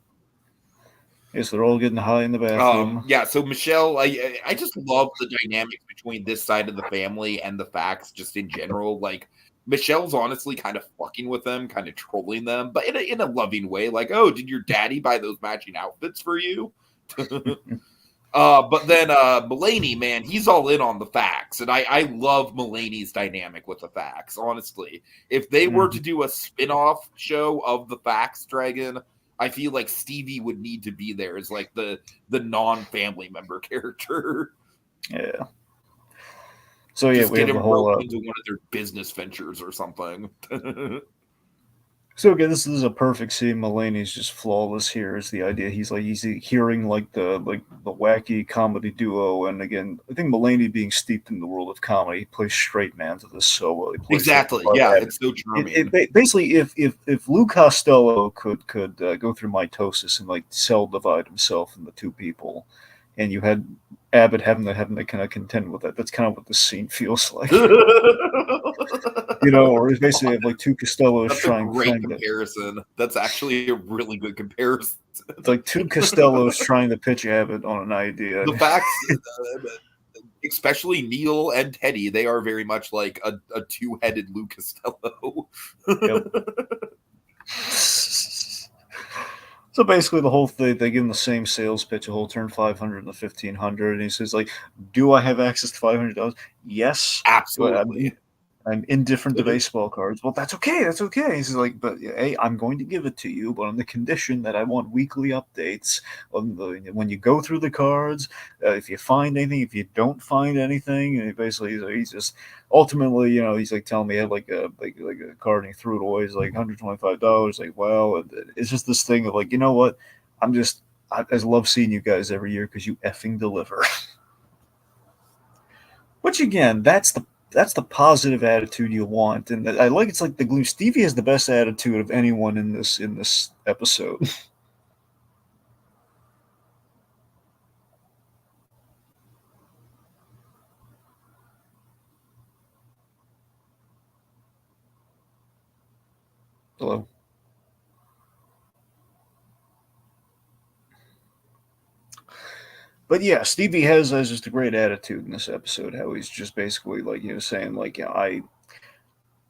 Yes, they're all getting high in the bathroom. Yeah, so Michelle, I just love the dynamics between this side of the family and the facts just in general. Like Michelle's honestly kind of fucking with them, kind of trolling them, but in a loving way. Like, oh, did your daddy buy those matching outfits for you? But then Mullaney, man, he's all in on the facts, and I love Mullaney's dynamic with the facts. Honestly, if they were to do a spin-off show of the Facts Dragon, I feel like Stevie would need to be there as like the non-family member character. Yeah. So yeah, Just we get have him the whole. roped into one of their business ventures or something. So again, this is a perfect scene. Mulaney's just flawless here. Is the idea he's hearing like the wacky comedy duo, and again, I think Mulaney being steeped in the world of comedy, he plays straight man to this so well. He plays Exactly, like, yeah, it's so charming. Basically, if Lou Costello could go through mitosis and like cell divide himself into two people, and you had Abbott having to kind of contend with that, that's kind of what this scene feels like. Or it's basically like two Costellos That's trying. a great comparison. That's actually a really good comparison. It's like two Costellos trying to pitch Abbott on an idea. The facts, especially Neil and Teddy, they are very much like a two-headed Lou Costello. Yep. So basically, the whole thing, they give him the same sales pitch, a whole turn 500 and the 1500, and he says, like, do I have access to $500? Yes. Absolutely. I'm indifferent to baseball cards. Well, that's okay. That's okay. He's like, but hey, I'm going to give it to you, but on the condition that I want weekly updates. When you go through the cards, if you find anything, if you don't find anything, and basically he's just ultimately, he's like telling me I had like a card and he threw it away. He's like $125. Like, well, it's just this thing of like, you know what? I just love seeing you guys every year because you effing deliver. Which again, that's the positive attitude you want, and I like it's like the glue. Stevie has the best attitude of anyone in this episode. Hello. But yeah, Stevie has just a great attitude in this episode. How he's just basically like saying like, I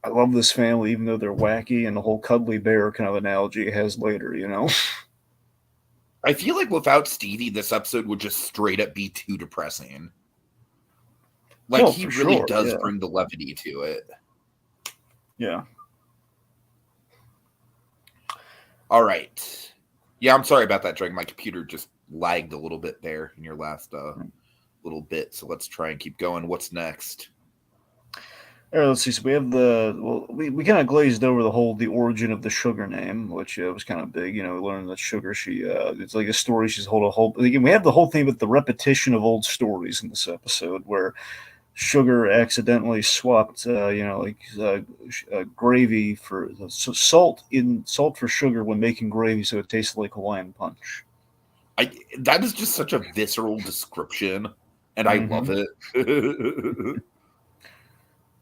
love this family even though they're wacky, and the whole cuddly bear kind of analogy it has later. I feel like without Stevie, this episode would just straight up be too depressing. Like he really does bring the levity to it. Yeah. All right. Yeah, I'm sorry about that, Dragon. My computer just lagged a little bit there in your last little bit. So let's try and keep going. What's next? All right, let's see. So we have we kind of glazed over the origin of the Sugar name, which was kind of big. We learned that Sugar, it's like a story she's again, we have the whole thing with the repetition of old stories in this episode where Sugar accidentally swapped, gravy for salt for sugar when making gravy, so it tasted like Hawaiian punch. That is just such a visceral description, and I love it.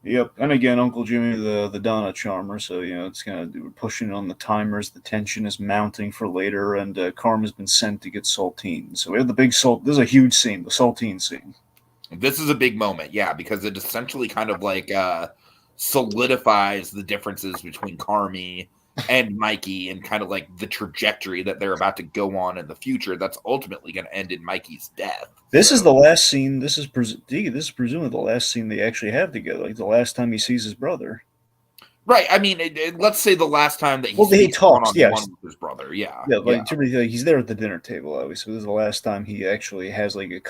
Yep, and again, Uncle Jimmy, the Donna charmer. So it's kind of pushing on the timers. The tension is mounting for later, and Karma's been sent to get saltine. So we have the big salt. This is a huge scene, the saltine scene. This is a big moment, yeah, because it essentially kind of like solidifies the differences between Carmi and Mikey, and kind of like the trajectory that they're about to go on in the future. That's ultimately going to end in Mikey's death. This is the last scene. This is presumably the last scene they actually have together. Like the last time he sees his brother. Right. I mean, let's say the last time that he talks, with his brother. Yeah. Yeah. He's there at the dinner table. Obviously, this is the last time he actually has like a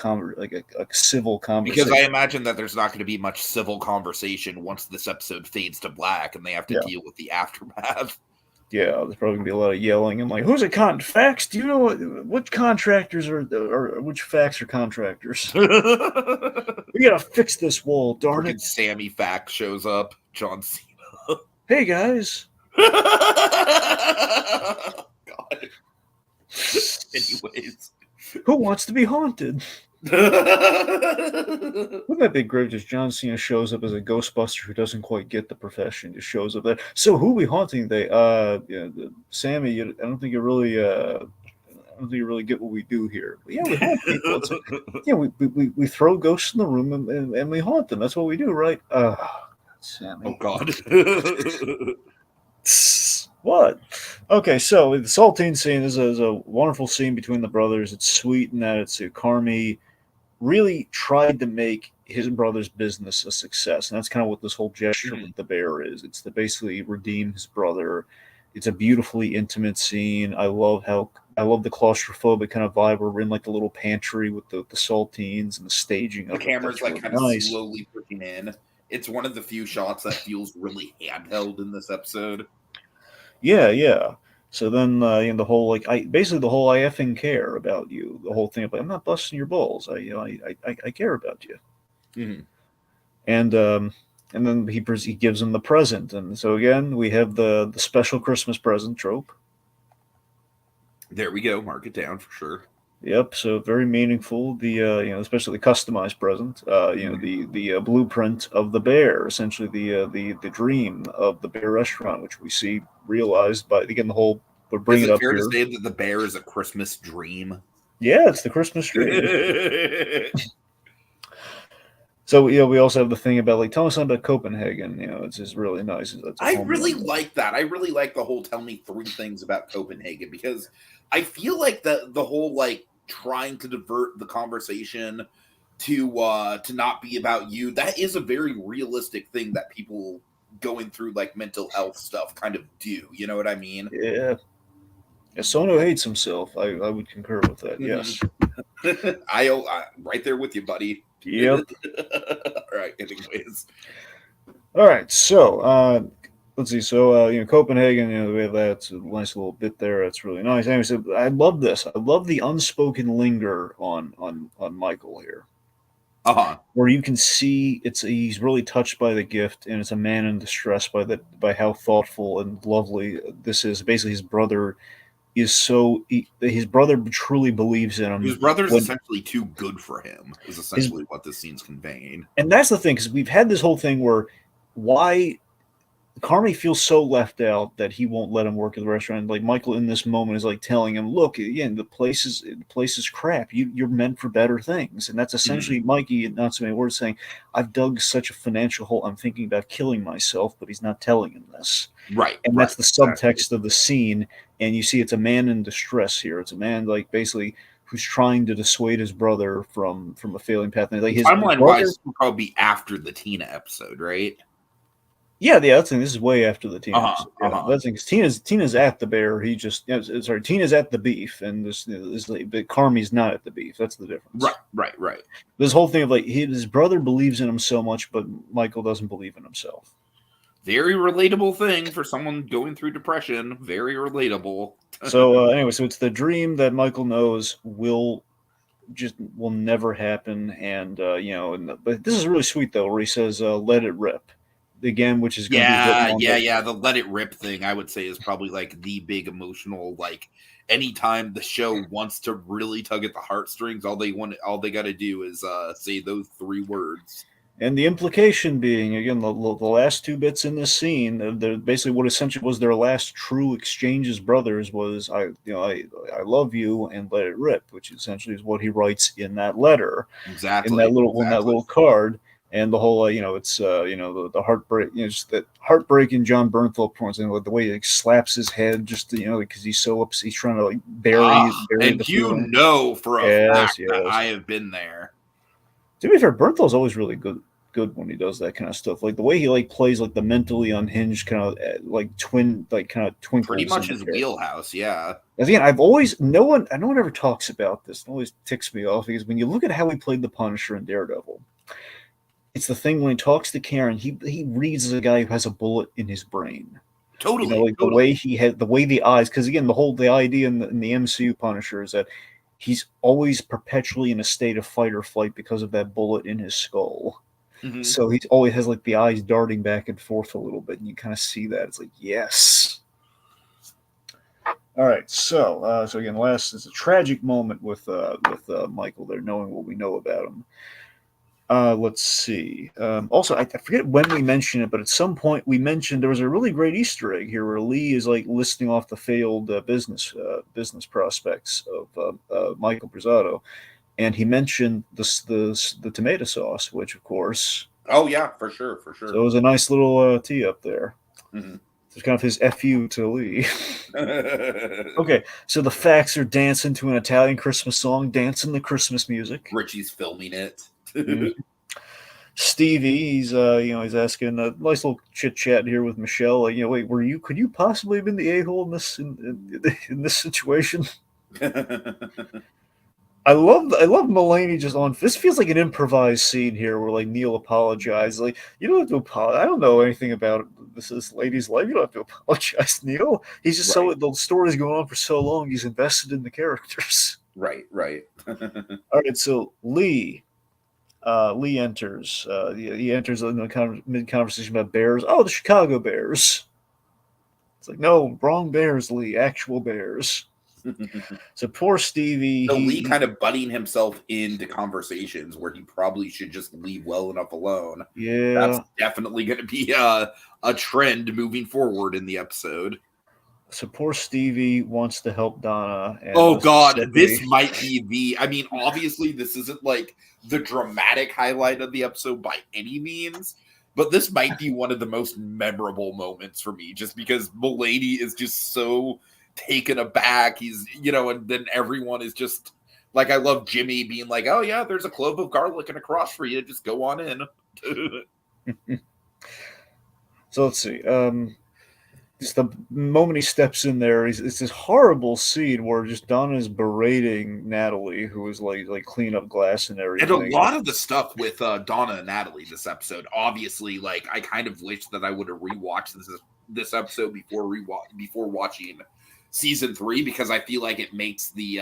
civil conversation. Because I imagine that there's not going to be much civil conversation once this episode fades to black and they have to deal with the aftermath. Yeah, there's probably gonna be a lot of yelling. I'm like, who's a facts? Do you know what contractors or which facts are contractors? We gotta fix this wall, darn it. Sammy Fact shows up. John Cena. Hey guys. God. Anyways, who wants to be haunted? Wouldn't that be great if John Cena shows up as a Ghostbuster who doesn't quite get the profession, just shows up there. So who we haunting? Sammy, I don't think don't think you really get what we do here. But yeah, we haunt people. It's like, yeah, we throw ghosts in the room and we haunt them. That's what we do, right? Sammy. Oh God. What? Okay, so the saltine scene is a wonderful scene between the brothers. It's sweet in that it's Carmi really tried to make his brother's business a success, and that's kind of what this whole gesture with the bear is. It's to basically redeem his brother. It's a beautifully intimate scene. I love the claustrophobic kind of vibe. We're in like the little pantry with the saltines and the staging of The it. camera's That's like really kind of nice. slowly pushing in. It's one of the few shots that feels really handheld in this episode. Yeah. So then, the whole basically the whole I effing care about you. The whole thing of like, I'm not busting your balls. I care about you. Mm-hmm. And then he gives him the present, and so again we have the special Christmas present trope. There we go. Mark it down for sure. Yep. So very meaningful. The especially the customized present. The blueprint of the bear, essentially the dream of the bear restaurant, which we see realized by again the whole. We're Is bringing it up fair here. to say that the bear is a Christmas dream? Yeah, it's the Christmas tree. So we also have the thing about like tell us something about Copenhagen. It's just really nice. It's I really like that. I really like the whole tell me 3 things about Copenhagen, because I feel like the whole like trying to divert the conversation to not be about you, that is a very realistic thing that people going through like mental health stuff kind of do. You know what I mean? Yeah. As someone who hates himself, I would concur with that. Yes. I right there with you, buddy. Yep. All right. Anyways, All right. So let's see. So Copenhagen. We have that. It's a nice little bit there. That's really nice. Anyway, so I love this. I love the unspoken linger on Michael here, where you can see he's really touched by the gift, and it's a man in distress by how thoughtful and lovely this is. Basically, his brother his brother truly believes in him. His brother's essentially too good for him, is essentially what this scene's conveying. And that's the thing, because we've had this whole thing where why Carmi feels so left out that he won't let him work at the restaurant. Like Michael in this moment is like telling him, "Look, again, the place is crap. You're meant for better things." And that's essentially Mikey, not so many words, saying, "I've dug such a financial hole. I'm thinking about killing myself," but he's not telling him this. Right. And that's the subtext of the scene. And you see, it's a man in distress here. It's a man like basically who's trying to dissuade his brother from a failing path. And like his timeline brother, wise, will probably be after the Tina episode, right? Yeah, that's the thing. This is way after the Tina. That's because Tina's at the bear. He just Tina's at the beef, and this but Carmi's not at the beef. That's the difference. Right. This whole thing of like his brother believes in him so much, but Michael doesn't believe in himself. Very relatable thing for someone going through depression. Very relatable. So anyway, so it's the dream that Michael knows will never happen, and but this is really sweet though, where he says, "Let it rip." Again, which is going to be the let it rip thing, I would say, is probably like the big emotional, like anytime the show wants to really tug at the heartstrings, all they got to do is say those 3 words. And the implication being, again, the last 2 bits in this scene, basically what essentially was their last true exchange as brothers was, I love you and let it rip, which essentially is what he writes in that letter, exactly, in that little card. And the whole, it's the heartbreak, just that heartbreaking John Bernthal points in, like the way he slaps his head, just because he's so upset, he's trying to like bury and the feeling. For a fact that I have been there. To be fair, Bernthal's always really good when he does that kind of stuff. Like the way he like plays like the mentally unhinged kind of like twin, like kind of twinkles. Pretty much his wheelhouse, yeah. Again, no one ever talks about this. It always ticks me off because when you look at how he played the Punisher in Daredevil, it's the thing when he talks to Karen, he reads as a guy who has a bullet in his brain. Totally, the way he had the eyes, because again, the idea in the MCU Punisher is that he's always perpetually in a state of fight or flight because of that bullet in his skull. Mm-hmm. So he always has like the eyes darting back and forth a little bit, and you kind of see that. It's like, yes. All right, so again, last is a tragic moment with Michael there, knowing what we know about him. Let's see. Also, I forget when we mentioned it, but at some point we mentioned there was a really great Easter egg here where Lee is like listing off the failed business prospects of Michael Brizato, and he mentioned the tomato sauce, which of course. Oh yeah, for sure. So it was a nice little tee up there. Mm-hmm. It's kind of his FU to Lee. Okay, so the facts are dancing to an Italian Christmas song, dancing the Christmas music. Richie's filming it. Stevie, he's he's asking a nice little chit chat here with Michelle. Like, wait, could you possibly have been the a-hole in this situation? I love Mullaney just on. This feels like an improvised scene here where like Neil apologizes. Like, you don't have to apologize. I don't know anything about this lady's life. You don't have to apologize, Neil. He's just the story's going on for so long. He's invested in the characters. Right. All right, so Lee enters. He enters in the mid conversation about Bears. Oh, the Chicago Bears. It's like, no, wrong Bears, Lee. Actual Bears. So poor Stevie. So Lee kind of butting himself into conversations where he probably should just leave well enough alone. Yeah, that's definitely going to be a trend moving forward in the episode. So poor Stevie wants to help Donna. And oh God, this might be I mean, obviously this isn't like the dramatic highlight of the episode by any means, but this might be one of the most memorable moments for me, just because Mullaney is just so taken aback. He's, and then everyone is just like, I love Jimmy being like, oh yeah, there's a clove of garlic and a cross for you, just go on in. So let's see. Just the moment he steps in there, it's this horrible scene where just Donna is berating Natalie, who is like clean up glass and everything. And a lot of the stuff with Donna and Natalie this episode, obviously, like, I kind of wish that I would have rewatched this episode before watching season 3, because I feel like it makes the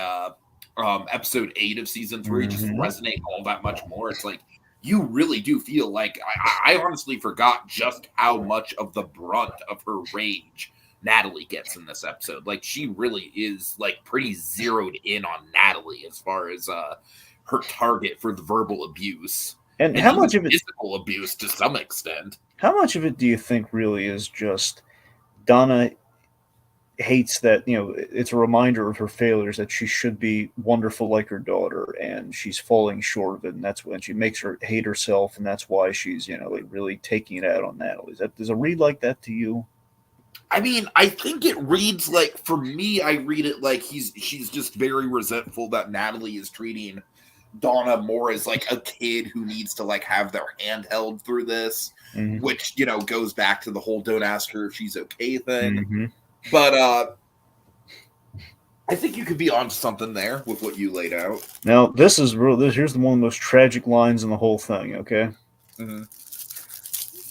episode 8 of season 3 just resonate all that much more. It's like, you really do feel like I honestly forgot just how much of the brunt of her rage Natalie gets in this episode. Like, she really is like pretty zeroed in on Natalie as far as her target for the verbal abuse and how much of it physical abuse to some extent. How much of it do you think really is just Donna hates that, it's a reminder of her failures, that she should be wonderful like her daughter, and she's falling short of it, and that's when she makes her hate herself, and that's why she's like really taking it out on Natalie. Does it read like that to you? I mean, I think it reads like, for me, I read it like she's just very resentful that Natalie is treating Donna more as like a kid who needs to like have their hand held through this, which goes back to the whole "don't ask her if she's okay" thing. But I think you could be onto something there with what you laid out. Now, this is real. Here's one of the most tragic lines in the whole thing, okay?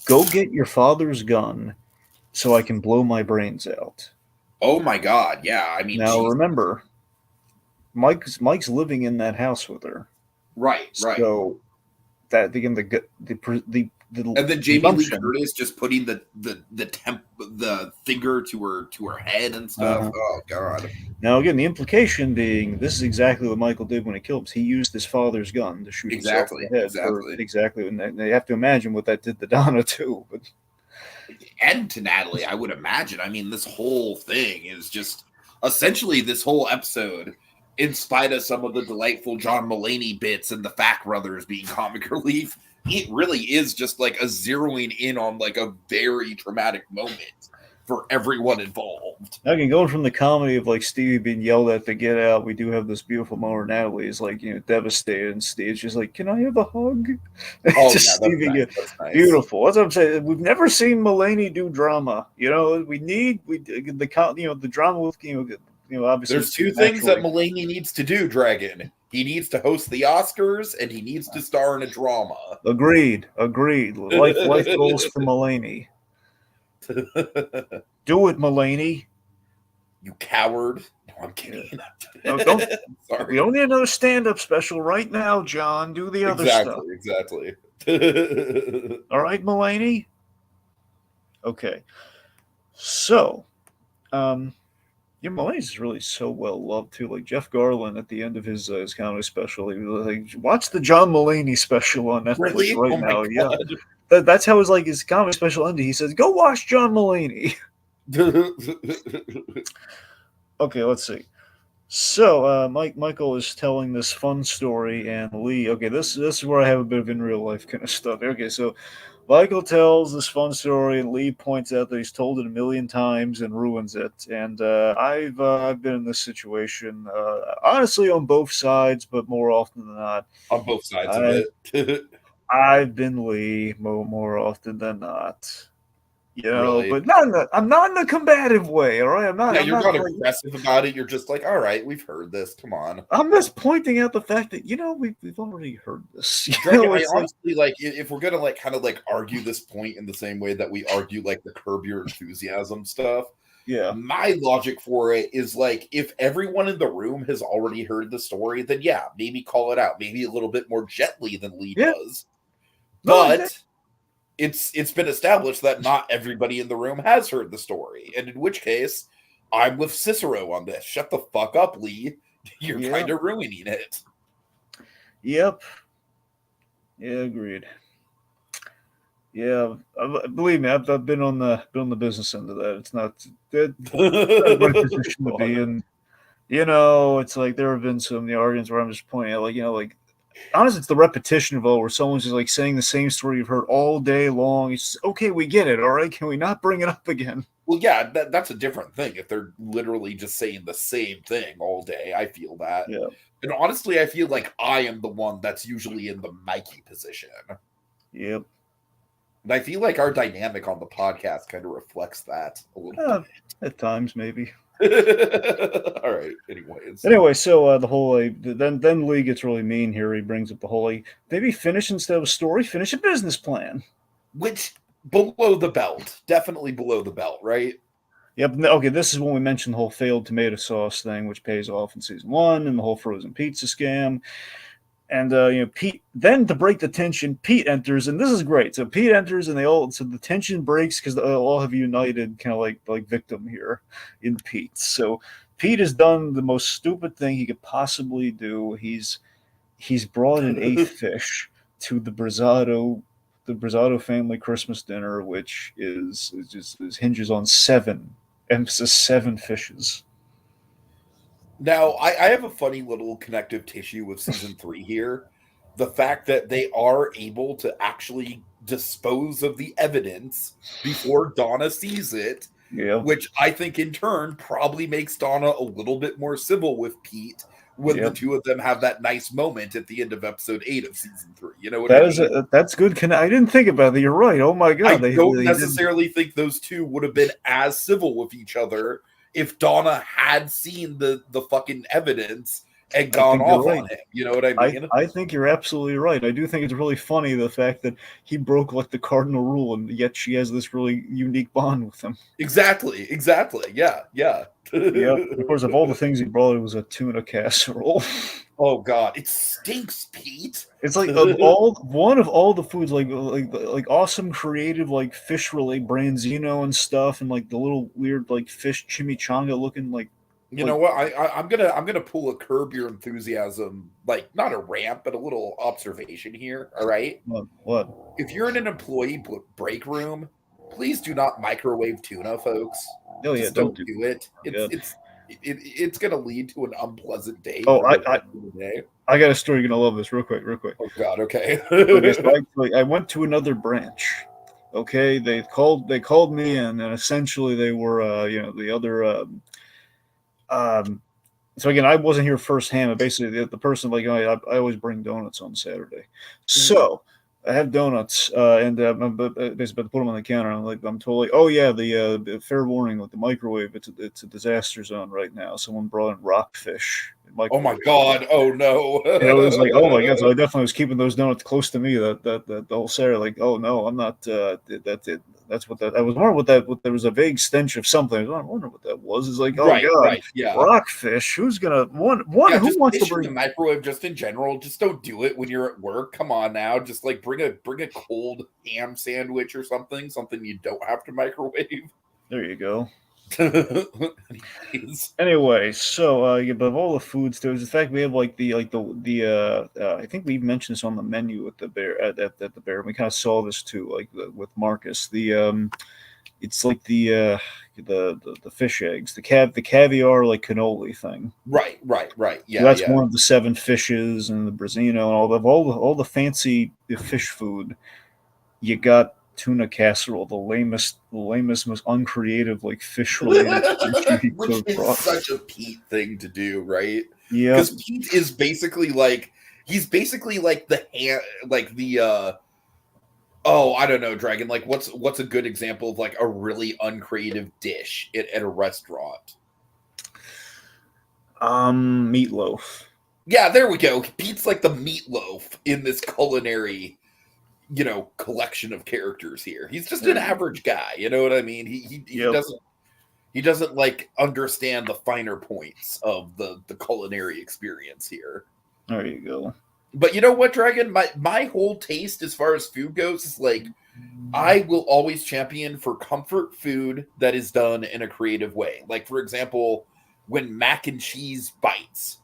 Go get your father's gun so I can blow my brains out. Oh, my God. Yeah, I mean... Now, remember, Mike's living in that house with her. Right. So, that, again, and then Jamie Lee Curtis just putting the finger to her head and stuff. Oh God! Now again, the implication being this is exactly what Michael did when he killed him. He used his father's gun to shoot himself in the head. Exactly. And they have to imagine what that did to Donna too. But and to Natalie, I would imagine. I mean, this whole thing is just essentially this whole episode, in spite of some of the delightful John Mullaney bits and the Fact Brothers being comic relief. It really is just like a zeroing in on like a very traumatic moment for everyone involved. Again, going from the comedy of like Stevie being yelled at to get out, we do have this beautiful moment. Natalie is like, devastated, and Steve's just like, "Can I have a hug?" Oh, yeah, Stevie, that's nice. Beautiful. That's what I'm saying. We've never seen Mullaney do drama. The drama with obviously. There's two things that Mullaney needs to do, Dragon. He needs to host the Oscars, and he needs to star in a drama. Agreed. Life goals for Mullaney. Do it, Mullaney. You coward. No, I'm kidding. No, Sorry. We don't need another stand-up special right now, John. Do the other stuff. Exactly. All right, Mullaney? Okay. So, Yeah, Mulaney's really so well loved too. Like Jeff Garlin at the end of his comedy special, he was like, "Watch the John Mulaney special on Netflix Really? right Oh my now." Yeah, god. that's how his comedy special ended. He says, "Go watch John Mulaney." Okay, let's see. So, Michael is telling this fun story, and Lee. Okay, this is where I have a bit of in real life kind of stuff. Okay, so Michael tells this fun story, and Lee points out that he's told it a million times and ruins it. And I've been in this situation, honestly, on both sides, but more often than not, On both sides of I it. I've been Lee more often than not. You know, Really? but I'm not in a combative way. All right, Yeah, I'm you're not not like aggressive about it. You're just like, all right, we've heard this. Come on. I'm just pointing out the fact that we've already heard this. Dragon, I It's like honestly like if we're gonna like kind of like argue this point in the same way that we argue like the Curb Your Enthusiasm stuff. yeah, My logic for it is like if everyone in the room has already heard the story, then yeah, maybe call it out, maybe a little bit more gently than Lee yeah, does. no, exactly. But it's been established that not everybody in the room has heard the story, and in which case, I'm with Cicero on this. Shut the fuck up, Lee. You're Yeah, kind of ruining it. yep, yeah, agreed. Yeah, believe me, I've been on the business end of that. It's not a good position to be God. in. It's like there have been some arguments where I'm just pointing out, like like honestly, it's the repetition of all, where someone's just like saying the same story you've heard all day long. It's just, okay, we get it. All right, can we not bring it up again? Well, yeah, that's a different thing. If they're literally just saying the same thing all day, I feel that. Yeah, And honestly, I feel like I am the one that's usually in the Mikey position. yep. And I feel like our dynamic on the podcast kind of reflects that a little Uh, at times, maybe. bit. All right. Anyways, Anyway, so the whole then Lee gets really mean here. He brings up the whole maybe finish instead of a story, finish a business plan. which below the belt, definitely below the belt, right? Yep. Okay, this is when we mentioned the whole failed tomato sauce thing, which pays off in season one, and the whole frozen pizza scam. And Pete. Then to break the tension, Pete enters, and this is great. So Pete enters, and the tension breaks because they all have united, kind of like victim here in Pete. So Pete has done the most stupid thing he could possibly do. He's brought in a fish to the Brizzato family Christmas dinner, which is hinges on seven, emphasis seven fishes. Now, I have a funny little connective tissue with season three here. The fact that they are able to actually dispose of the evidence before Donna sees it, Yeah, which I think in turn probably makes Donna a little bit more civil with Pete when the yep. two of them have that nice moment at the end of episode 8 of season 3. You know what I mean? That's good. I didn't think about that. You're right. Oh my god, I don't they did. necessarily think those two would have been as civil with each other if Donna had seen the fucking evidence and I gone think you're off right. on him. You know what I I mean? I think you're absolutely right. I do think it's really funny the fact that he broke like the cardinal rule, and yet she has this really unique bond with him. Exactly. Exactly. Yeah. Yeah. Yeah. Of course, of all the things he brought, it was a tuna casserole. Oh God, it stinks, Pete. It's like of all one of all the foods, like awesome creative like fish related branzino and stuff, and like the little weird like fish chimichanga looking You know like what? I'm gonna pull a Curb Your Enthusiasm, like not a rant, but a little observation here. All right. what? If you're in an employee break room, please do not microwave tuna, folks. Oh yeah, Just don't don't do. do it. Yeah. It's gonna lead to an unpleasant day Oh, for the rest of the day. I got a story. You're gonna love this. Real quick, real quick. Oh God. Okay. Okay, so I went to another branch. Okay, they called me in, and essentially they were the other so again, I wasn't here firsthand, but basically the person like I always bring donuts on Saturday, Mhm. so I have donuts and I'm basically about to put them on the counter. I'm totally oh yeah fair warning, like the microwave, it's a disaster zone right now. Someone brought in rockfish in Oh my microwave. God. Oh no. It was like, oh my god! So I definitely was keeping those donuts close to me. That the whole Saturday, like, oh no, I'm not. That's it. That's what that. I was wondering what that. What there was a vague stench of something. I was wondering what that was. It's like, oh Right. god, Right. Yeah. rockfish. Who's gonna one? Yeah, Who just wants to fish in the bring? microwave just in general. Just don't do it when you're at work. Come on now. Just like bring a cold ham sandwich or something you don't have to microwave. There you go. Anyway, so yeah, but of all the foods, there's the fact we have like I think we mentioned this on the menu at the bear at the bear. We kind of saw this too, like with Marcus. It's like the fish eggs, the caviar like cannoli thing. Right. So Yeah, that's yeah. one of the seven fishes and the Brazino and all the fancy fish food. You got tuna casserole, the lamest, most uncreative like fish related sushi he could Which have is brought. such a Pete thing to do, right? Yep. Because Pete is basically like he's basically like the hand, like the oh, I don't know, Dragon. Like, what's a good example of like a really uncreative dish at a restaurant? Meatloaf. Yeah, there we go. Pete's like the meatloaf in this culinary, collection of characters here. He's just an average guy. You know what I mean? He Yep. doesn't like understand the finer points of the culinary experience here. There you go. But you know what, Dragon? My whole taste as far as food goes is like I will always champion for comfort food that is done in a creative way. Like for example, when mac and cheese bites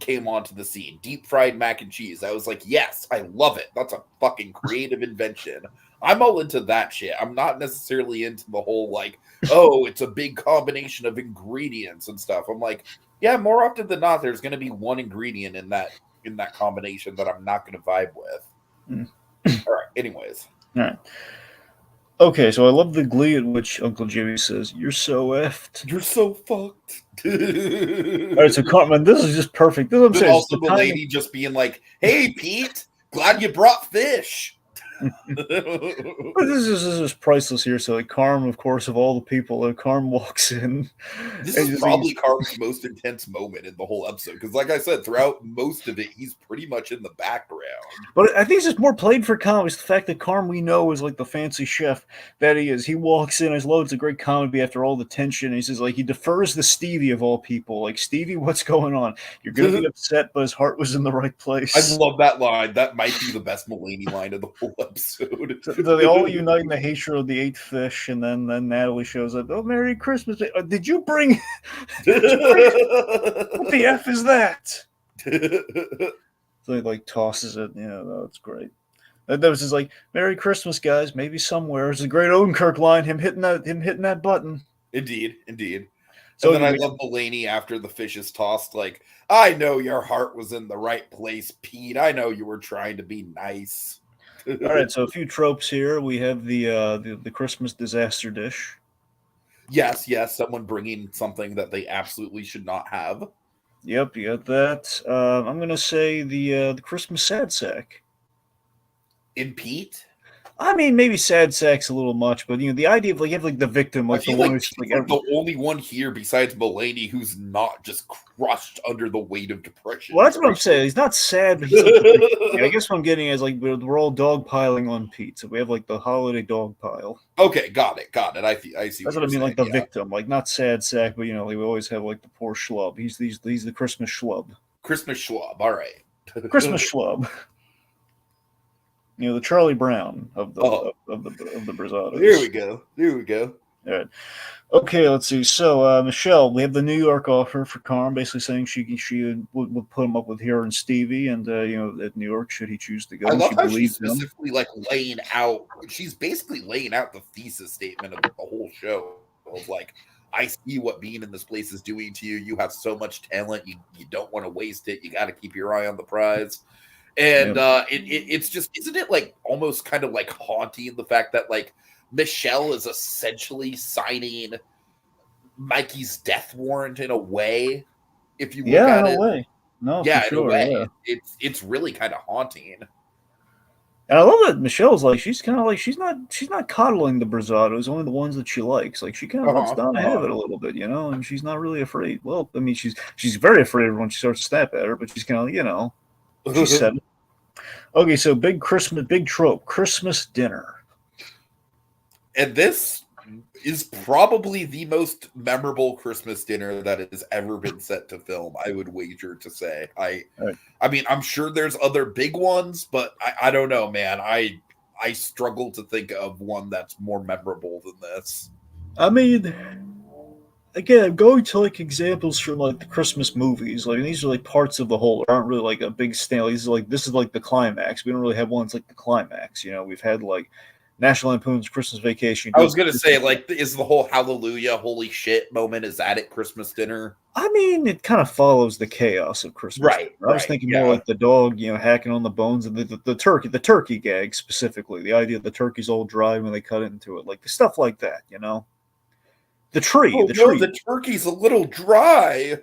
came onto the scene, deep fried mac and cheese, I was like, yes, I love it. That's a fucking creative invention. I'm all into that shit. I'm not necessarily into the whole like, oh, it's a big combination of ingredients and stuff. I'm like, yeah, more often than not, there's going to be one ingredient in that combination that I'm not going to vibe with. Mm. All right. Anyways. All right. Okay, so I love the glee at which Uncle Jimmy says, "You're so effed." You're so fucked. All right, so Cartman, this is just perfect. This is what I'm Then saying. also the lady just being like, "Hey, Pete, glad you brought fish." But this is priceless here. So, like, Carm, of course, of all the people, Carm walks in. This and is just- probably Carm's most intense moment in the whole episode because, like I said, throughout most of it, he's pretty much in the background. But I think it's just more played for comedy. It's the fact that Carm, we know, is like the fancy chef that he is. He walks in, his loads of great comedy after all the tension. And he says, like, he defers to Stevie of all people. Like, Stevie, what's going on? You're going to be upset, but his heart was in the right place. I love that line. That might be the best Mullaney line of the whole episode. So they all unite in the hatred of the eighth fish, and then Natalie shows up. Oh, Merry Christmas! Did you bring? What the f is that? So he like tosses it. Yeah, that's great. That was just like Merry Christmas, guys. Maybe somewhere. It's a great Odenkirk line. Him hitting that button. Indeed. So and then I love Mullaney after the fish is tossed. Like, I know your heart was in the right place, Pete. I know you were trying to be nice. All right, so a few tropes here. We have the Christmas disaster dish. Yes, someone bringing something that they absolutely should not have. Yep, you got that. I'm gonna say the Christmas sad sack. In Pete? I mean, maybe sad sack's a little much, but the idea of like you have like the victim, like I feel the one like who's Pete's like the only one here besides Mullaney who's not just crushed under the weight of depression. Well, that's what I'm saying. He's not sad, but he's like the victim. I guess what I'm getting is like we're all dogpiling on Pete, so we have like the holiday dog pile. Okay, got it. I see. That's what I mean, like the victim, like not sad sack, but we always have like the poor schlub. He's the Christmas schlub. Christmas schlub. All right. Christmas schlub. The Charlie Brown of the Brazzados. There we go. All right. Okay, let's see. So, Michelle, we have the New York offer for Carm, basically saying she would put him up with her and Stevie, and at New York, should he choose to go. I love she how she's him. specifically like laying out. She's basically laying out the thesis statement of the whole show. Of like, I see what being in this place is doing to you. You have so much talent. You don't want to waste it. You got to keep your eye on the prize. And it's just, isn't it like almost kind of like haunting the fact that like Michelle is essentially signing Mikey's death warrant in a way, if you look at it. In a way. No, yeah, for sure, in a way. Yeah. It's really kind of haunting. And I love that Michelle's like she's kind of like she's not coddling the Brazzados, only the ones that she likes. Like she kind of lets down ahead of it a little bit, and she's not really afraid. Well, I mean, she's very afraid when she starts to snap at her, but she's kind of she said it. Okay, so big trope, Christmas dinner. And this is probably the most memorable Christmas dinner that has ever been set to film, I would wager to say. I mean, I'm sure there's other big ones, but I don't know, man. I struggle to think of one that's more memorable than this. I mean, again, I'm going to like examples from like the Christmas movies. Like, and these are like parts of the whole. Aren't really like a big stand. This is like the climax. We don't really have ones like the climax. We've had like National Lampoon's Christmas Vacation. I was gonna say, like, is the whole hallelujah, holy shit moment, is that at Christmas dinner? I mean, it kind of follows the chaos of Christmas. Right. I was thinking more like the dog, hacking on the bones, and the turkey gag specifically. The idea that the turkey's all dry when they cut into it, like the stuff like that. The tree. Oh, the no, tree. the turkey's a little dry.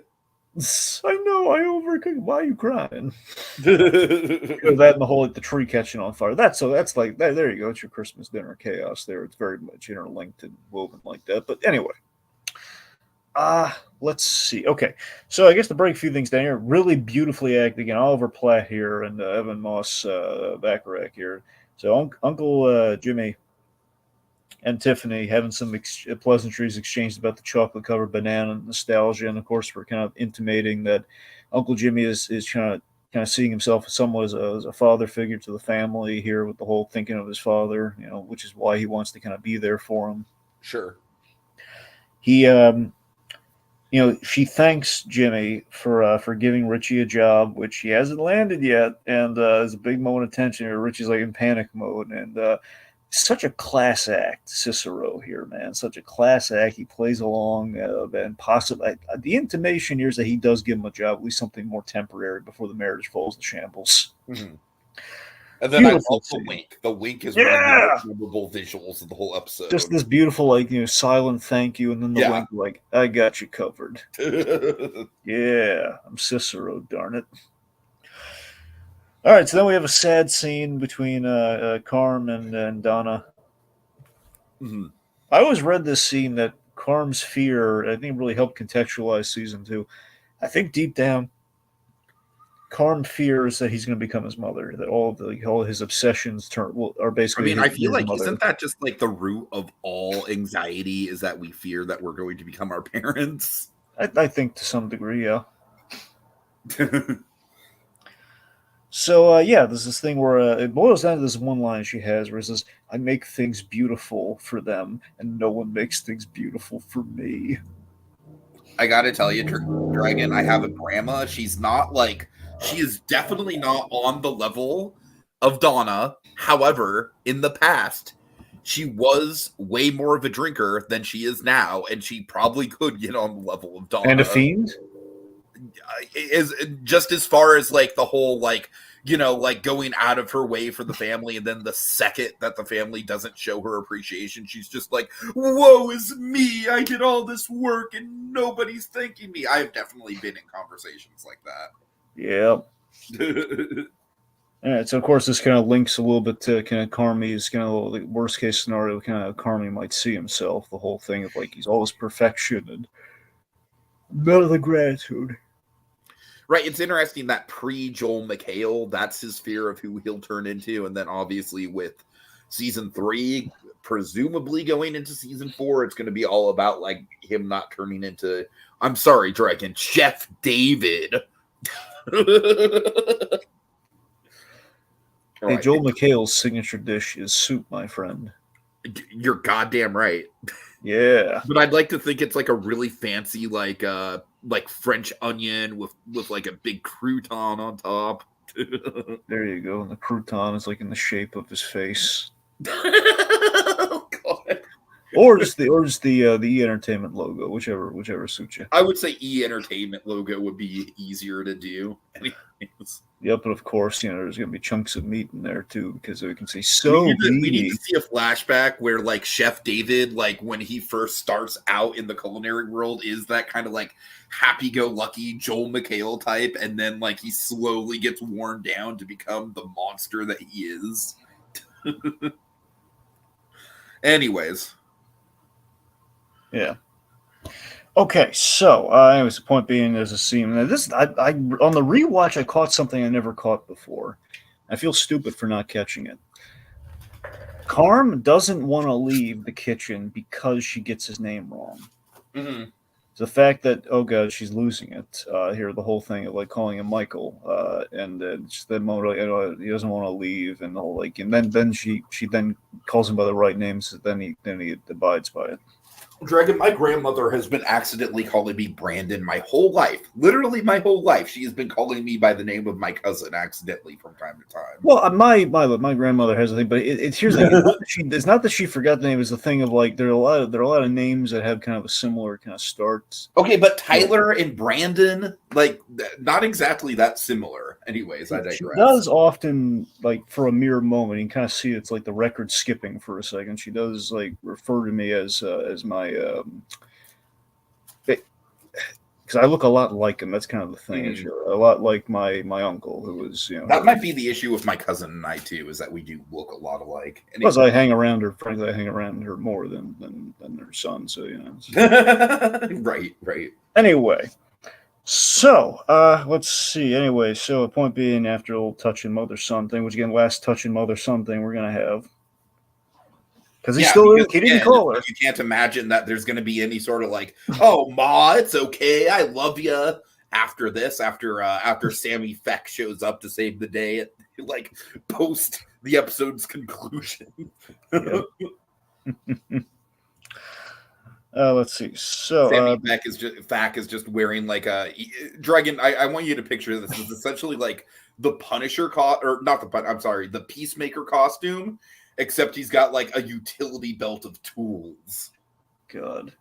I know. I overcooked. Why are you crying? That and the whole like the tree catching on fire. That's like that. There you go. It's your Christmas dinner chaos. There, it's very much interlinked and woven like that. But anyway, let's see. Okay, so I guess to break a few things down here, really beautifully acted again. Oliver Platt here and Evan Moss Bacharach here. So Uncle Jimmy and Tiffany having some pleasantries exchanged about the chocolate-covered banana nostalgia, and of course, we're kind of intimating that Uncle Jimmy is kind of seeing himself somewhat as a father figure to the family here, with the whole thinking of his father, which is why he wants to kind of be there for him. Sure. He, she thanks Jimmy for giving Richie a job, which he hasn't landed yet, and there's a big moment of tension here. Richie's like in panic mode, and such a class act, Cicero here, man. Such a class act. He plays along, and possibly the intimation here is that he does give him a job, at least something more temporary before the marriage falls to shambles. Mm-hmm. And then I love the wink. The wink is one of the most memorable visuals of the whole episode. Just this beautiful, silent thank you, and then the wink, like, I got you covered. Yeah, I'm Cicero, darn it. All right, so then we have a sad scene between Carm and Donna. Mm-hmm. I always read this scene that Carm's fear, I think, really helped contextualize season 2. I think deep down, Carm fears that he's going to become his mother, that all his obsessions are basically. I mean, I feel like isn't that just like the root of all anxiety? Is that we fear that we're going to become our parents? I think to some degree, yeah. So, there's this thing where it boils down to this one line she has where it says, I make things beautiful for them, and no one makes things beautiful for me. I gotta tell you, Dragon, I have a grandma. She is definitely not on the level of Donna. However, in the past, she was way more of a drinker than she is now, and she probably could get on the level of Donna. And a fiend? Is just as far as like the whole going out of her way for the family, and then the second that the family doesn't show her appreciation, she's just like, woe is me, I did all this work and nobody's thanking me. I have definitely been in conversations like that. Yeah. All right, so of course this kind of links a little bit to kind of Carmi's kind of the worst case scenario, kind of Carmi might see himself, the whole thing of like he's all this perfection and none of the gratitude. Right, it's interesting that pre-Joel McHale, that's his fear of who he'll turn into, and then obviously with season 3, presumably going into season 4, it's going to be all about like him not turning into, I'm sorry, Dragon, Chef David. Hey, Joel McHale's signature dish is soup, my friend. You're goddamn right. Yeah. But I'd like to think it's like a really fancy like French onion with like a big crouton on top. There you go. And the crouton is like in the shape of his face. Oh God. Or just the E Entertainment logo, whichever suits you. I would say E Entertainment logo would be easier to do. Anyways. Yep, but of course, there's going to be chunks of meat in there too, because we can see we need to see a flashback where like Chef David, like when he first starts out in the culinary world, is that kind of like happy-go-lucky Joel McHale type, and then like he slowly gets worn down to become the monster that he is. Anyways. Yeah. Okay, so anyways, the point being, there's a scene. Now this, I on the rewatch, I caught something I never caught before. I feel stupid for not catching it. Carm doesn't want to leave the kitchen because she gets his name wrong. Mm-hmm. The fact that, oh god, she's losing it here, the whole thing of like calling him Michael, and just that moment, he doesn't want to leave, and the whole like, and then she then calls him by the right names, then he abides by it. Dragon, my grandmother has been accidentally calling me Brandon my whole life. Literally my whole life. She has been calling me by the name of my cousin accidentally from time to time. Well, my grandmother has a thing, but it's here's the thing. It's not that she forgot the name. It's the thing of like there are a lot of names that have kind of a similar kind of start. Okay, but Tyler and Brandon, like, not exactly that similar. Anyways, I digress. She does often, like, for a mere moment, you can kind of see it's like the record skipping for a second. She does like refer to me as my because I look a lot like him. That's kind of the thing. A lot like my uncle, who was, that might be the issue with my cousin and I too, is that we do look a lot alike. Plus, I hang around her. Frankly, I hang around her more than her son. So right. Anyway, so let's see. Anyway, so the point being, after a little touching mother son thing, which again, last touching mother son thing we're gonna have. Because he didn't call her. You can't imagine that there's going to be any sort of like, oh, Ma, it's okay, I love you. After this, after Sammy Feck shows up to save the day, like post the episode's conclusion. Let's see. So Sammy Feck is just wearing like a Dragon. I want you to picture this. It's essentially like the Punisher the Peacemaker costume. Except he's got like a utility belt of tools. God.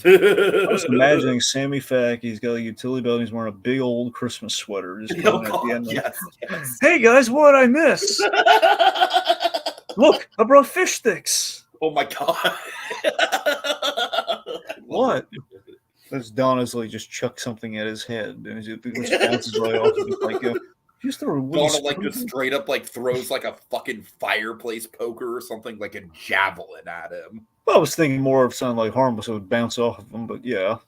I was imagining Sammy Feck. He's got a utility belt. He's wearing a big old Christmas sweater. Just at the end. Yes. Hey guys, what did I miss? Look, I brought fish sticks. Oh my God. What? As Donna's like just chuck something at his head, and he just bounces right off. He's like, just Donna like just straight up like throws like a fucking fireplace poker or something, like a javelin at him. Well, I was thinking more of something like harmless, so it would bounce off of him, but yeah.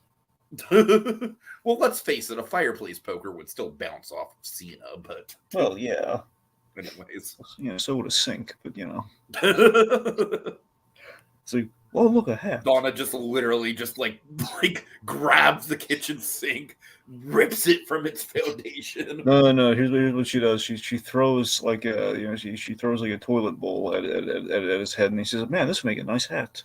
Well, let's face it, a fireplace poker would still bounce off of Cena, but well, yeah. Anyways, so would a sink, but So, well, look, a hat. Donna just literally just like grabs the kitchen sink, rips it from its foundation. No. Here's what she does. She throws like she throws like a toilet bowl at his head, and he says, "Man, this would make a nice hat,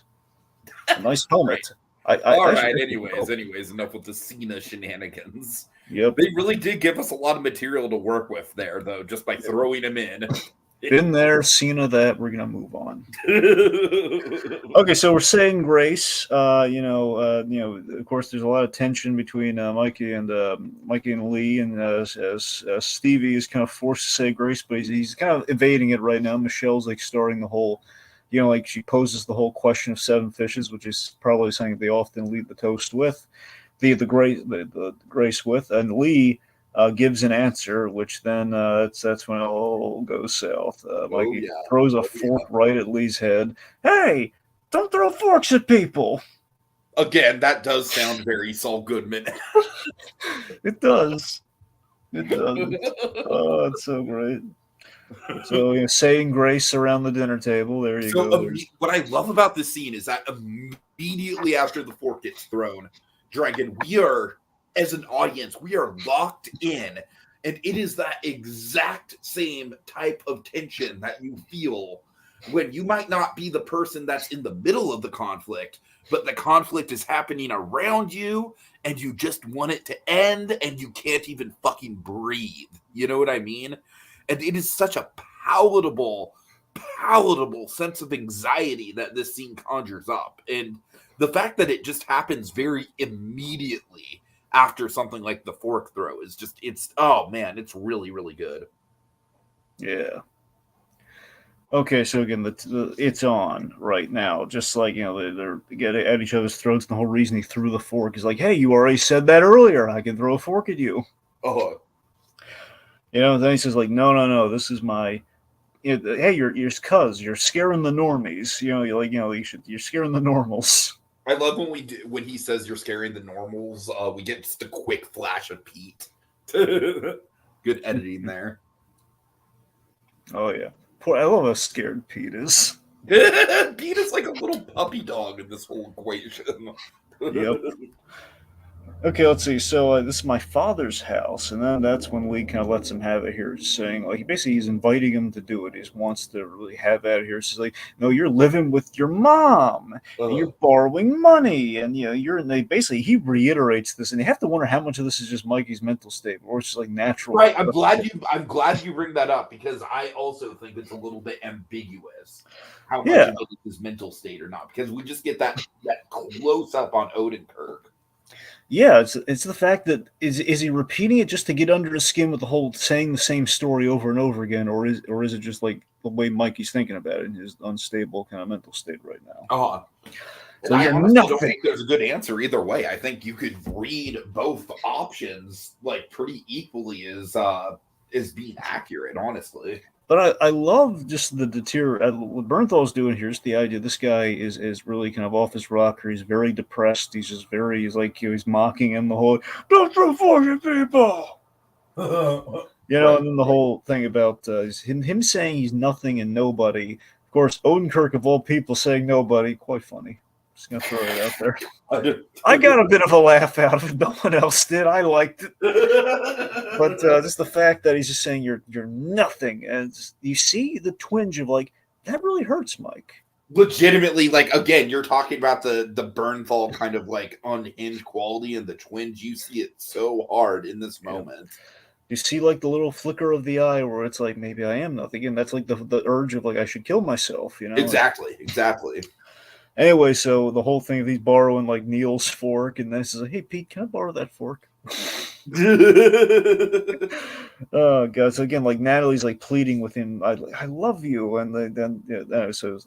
a nice helmet." All right. Anyways, enough with the Cena shenanigans. Yep. They really did give us a lot of material to work with there, though, just by throwing him in. Been there, Cena that. We're gonna move on. Okay, so we're saying grace. Of course, there's a lot of tension between Mikey and Lee, and as Stevie is kind of forced to say grace, but he's kind of evading it right now. Michelle's like starting the whole, like she poses the whole question of 7 fishes, which is probably something they often lead the toast with, the grace with, and Lee gives an answer, which then that's when it all goes south. Mikey throws a fork right at Lee's head. Hey, don't throw forks at people. Again, that does sound very Saul Goodman. It does. Oh, it's so great. So saying grace around the dinner table. There you go. What I love about this scene is that immediately after the fork gets thrown, Dragon, we are, as an audience, we are locked in, and it is that exact same type of tension that you feel when you might not be the person that's in the middle of the conflict, but the conflict is happening around you, and you just want it to end, and you can't even fucking breathe. You know what I mean? And it is such a palatable sense of anxiety that this scene conjures up. And the fact that it just happens very immediately after something like the fork throw is just, it's really, really good. Yeah. Okay, so again, it's on right now. Just like, they're getting at each other's throats. And the whole reason he threw the fork is like, hey, you already said that earlier. I can throw a fork at you. Oh. Then he says like, no, this is my, hey, you're scaring the normies. You're scaring the normals. I love when he says you're scaring the normals. We get just a quick flash of Pete. Good editing there. Oh yeah, I love how scared Pete is. Pete is like a little puppy dog in this whole equation. Yep. Okay, let's see. So this is my father's house, and then that's when Lee kind of lets him have it here, saying like basically he's inviting him to do it. He just wants to really have at it here. So he's like, no, you're living with your mom, and you're borrowing money, and you're. And they basically he reiterates this, and you have to wonder how much of this is just Mikey's mental state, or it's just like natural. Right. I'm glad you bring that up, because I also think it's a little bit ambiguous how much of it is his mental state or not, because we just get that close up on Odenkirk. Yeah, it's the fact that is he repeating it just to get under his skin with the whole saying the same story over and over again, or is it just like the way Mikey's thinking about it in his unstable kind of mental state right now? So I honestly don't think there's a good answer either way. I think you could read both options like pretty equally as being accurate, honestly. But I love just the what Bernthal's doing here is the idea this guy is really kind of off his rocker. He's very depressed. He's like he's mocking him the whole don't throw fucking people. And then the whole thing about him saying he's nothing and nobody. Of course, Odenkirk of all people saying nobody, quite funny. Just gonna throw it out there. I got a bit of a laugh out of it. No one else did. I liked it. But just the fact that he's just saying you're nothing, and you see the twinge of like that really hurts Mike. Legitimately, like again, you're talking about the Bernthal kind of like unhinged quality and the twinge. You see it so hard in this moment. You see like the little flicker of the eye where it's like maybe I am nothing, and that's like the urge of like I should kill myself. Exactly. Anyway, so the whole thing of he's borrowing like Neil's fork, and this is like, hey Pete, can I borrow that fork? Oh god! So again, like Natalie's like pleading with him, I love you, and then so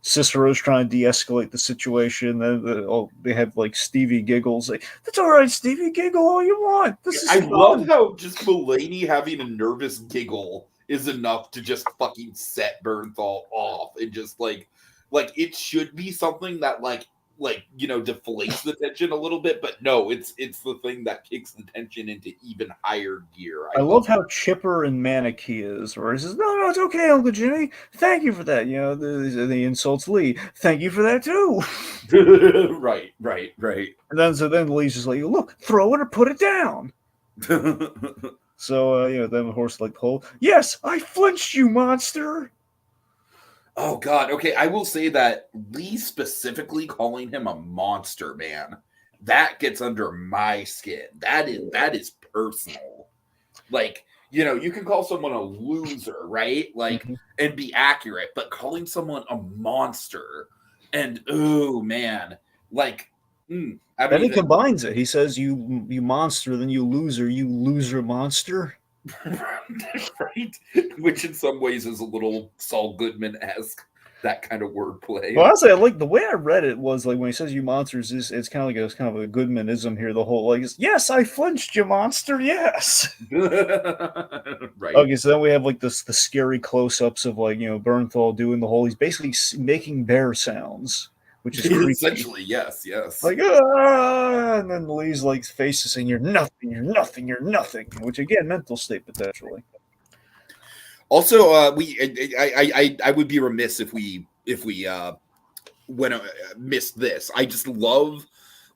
Cicero's trying to de-escalate the situation. Then they have like Stevie giggles, like that's all right, Stevie, giggle all you want. I love how just Mullaney having a nervous giggle is enough to just fucking set Bernthal off, and just like it should be something that like deflates the tension a little bit, but no, it's the thing that kicks the tension into even higher gear. I love how chipper and manic he is, where he says, no, it's okay, Uncle Jimmy. Thank you for that. The insults Lee. Thank you for that too. Right. And then Lee's just like, look, throw it or put it down. So then of course like the whole, yes, I flinched, you monster. Oh, God. Okay, I will say that Lee specifically calling him a monster, man, that gets under my skin. That is personal. Like, you can call someone a loser, right? Like, and be accurate, but calling someone a monster and, oh, man, like, then he combines it. He says, you monster, then you loser monster. Right, which in some ways is a little Saul Goodman-esque, that kind of wordplay. Well, honestly, I like the way I read it was like when he says "you monsters," it's kind of a Goodmanism here. The whole like, yes, I flinched, you monster, yes. Right. Okay, so then we have like the scary close-ups of like Bernthal doing the whole. He's basically making bear sounds, which is creepy. Essentially, yes. Like, and then Lee's like face is saying, "You're nothing, you're nothing, you're nothing," which again, mental state potentially. Also, I would be remiss if we missed this. I just love,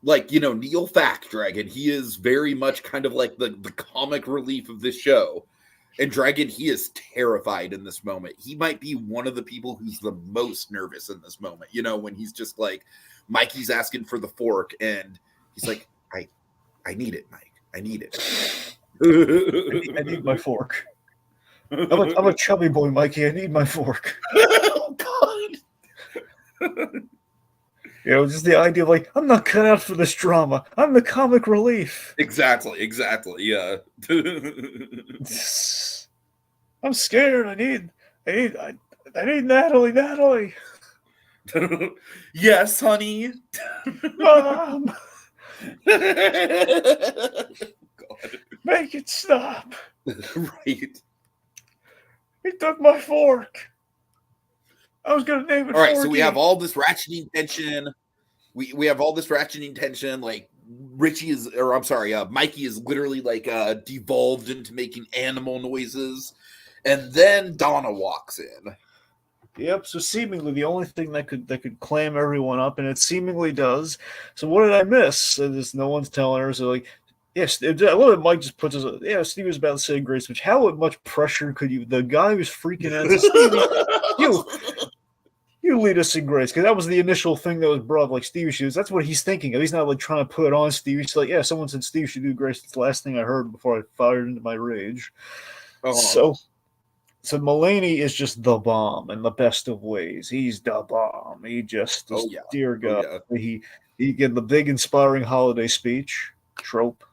Neil Fact Dragon. He is very much kind of like the comic relief of this show. And Dragon, he is terrified in this moment. He might be one of the people who's the most nervous in this moment. When he's just like, Mikey's asking for the fork, and he's like, I need it, Mike. I need it. I need my fork. I'm a chubby boy, Mikey. I need my fork. Oh, God. Just the idea of like, I'm not cut out for this drama. I'm the comic relief. Exactly. Yeah. I'm scared. I need Natalie. Yes, honey. Mom. God. Make it stop. Right. He took my fork. I was going to name it. All right, so we have all this ratcheting tension. We have all this ratcheting tension. Like Mikey is literally like devolved into making animal noises, and then Donna walks in. Yep. So seemingly the only thing that could clam everyone up, and it seemingly does. So what did I miss? And there's no one's telling her. So like, yes, I love it. Mike just puts us. Yeah, Steve was about to say grace, which how much pressure could you? The guy who's freaking out, says, Stevie, you you lead us in grace, because that was the initial thing that was brought up. Like Stevie should. That's what he's thinking of. He's not like trying to put it on Stevie. He's like, yeah, someone said Steve should do grace. It's the last thing I heard before I fired into my rage. So Mullaney is just the bomb in the best of ways. He's the bomb. He just, dear God, he get the big inspiring holiday speech trope.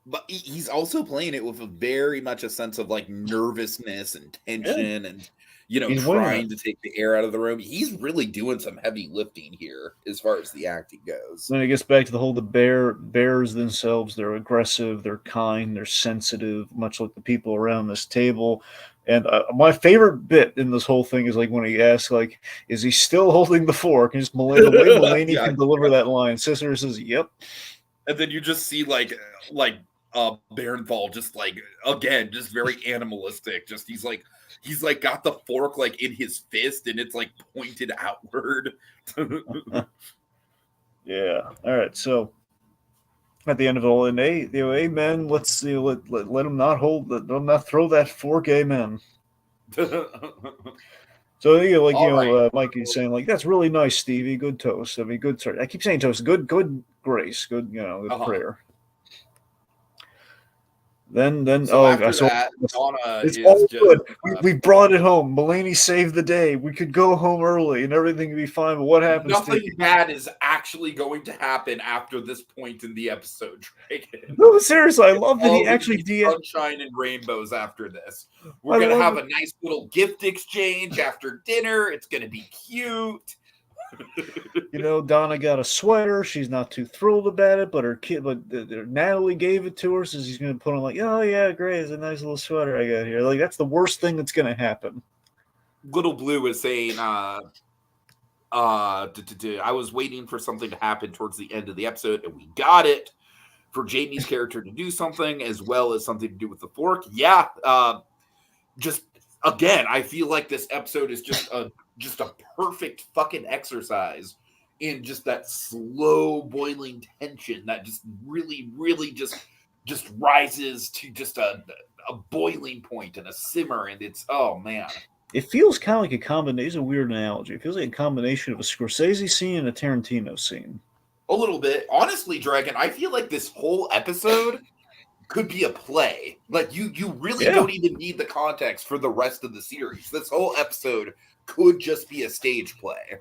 But he's also playing it with a very much a sense of like nervousness and tension, and he's trying to take the air out of the room. He's really doing some heavy lifting here as far as the acting goes. Then it gets back to the whole bears themselves. They're aggressive, they're kind, they're sensitive, much like the people around this table. And my favorite bit in this whole thing is like when he asks, like, "Is he still holding the fork?" And just the way Mullaney can deliver that line. Sister says, "Yep." And then you just see like Barenthal just like again just very animalistic. Just he's like got the fork like in his fist and it's like pointed outward. Yeah. All right. So at the end of it all, and amen. Let's see. Let him not let him not throw that fork. Amen. So Mike is saying like that's really nice, Stevie. Good toast. I mean, good. Sorry, I keep saying toast. Good grace. Good. Good prayer. Then after that, Donna it's is all just, good. We brought it home. Mullaney saved the day. We could go home early and everything would be fine. But what happens? Nothing bad is actually going to happen after this point in the episode, Dragon. No, seriously, I love that he actually sunshine and rainbows after this. We're gonna have a nice little gift exchange after dinner. It's gonna be cute. Donna got a sweater. She's not too thrilled about it, but Natalie gave it to her, so she's going to put on like, oh yeah, great, it's a nice little sweater I got here. Like that's the worst thing that's going to happen. Little Blue is saying, I was waiting for something to happen towards the end of the episode, and we got it for Jamie's character to do something as well as something to do with the fork. Yeah, just again, I feel like this episode is just a perfect fucking exercise in just that slow boiling tension that just really, really just rises to just a boiling point and a simmer, and it's oh man. It feels kind of like a combination. It's a weird analogy. It feels like a combination of a Scorsese scene and a Tarantino scene. A little bit, honestly, Dragon. I feel like this whole episode could be a play. Like you really don't even need the context for the rest of the series. This whole episode could just be a stage play.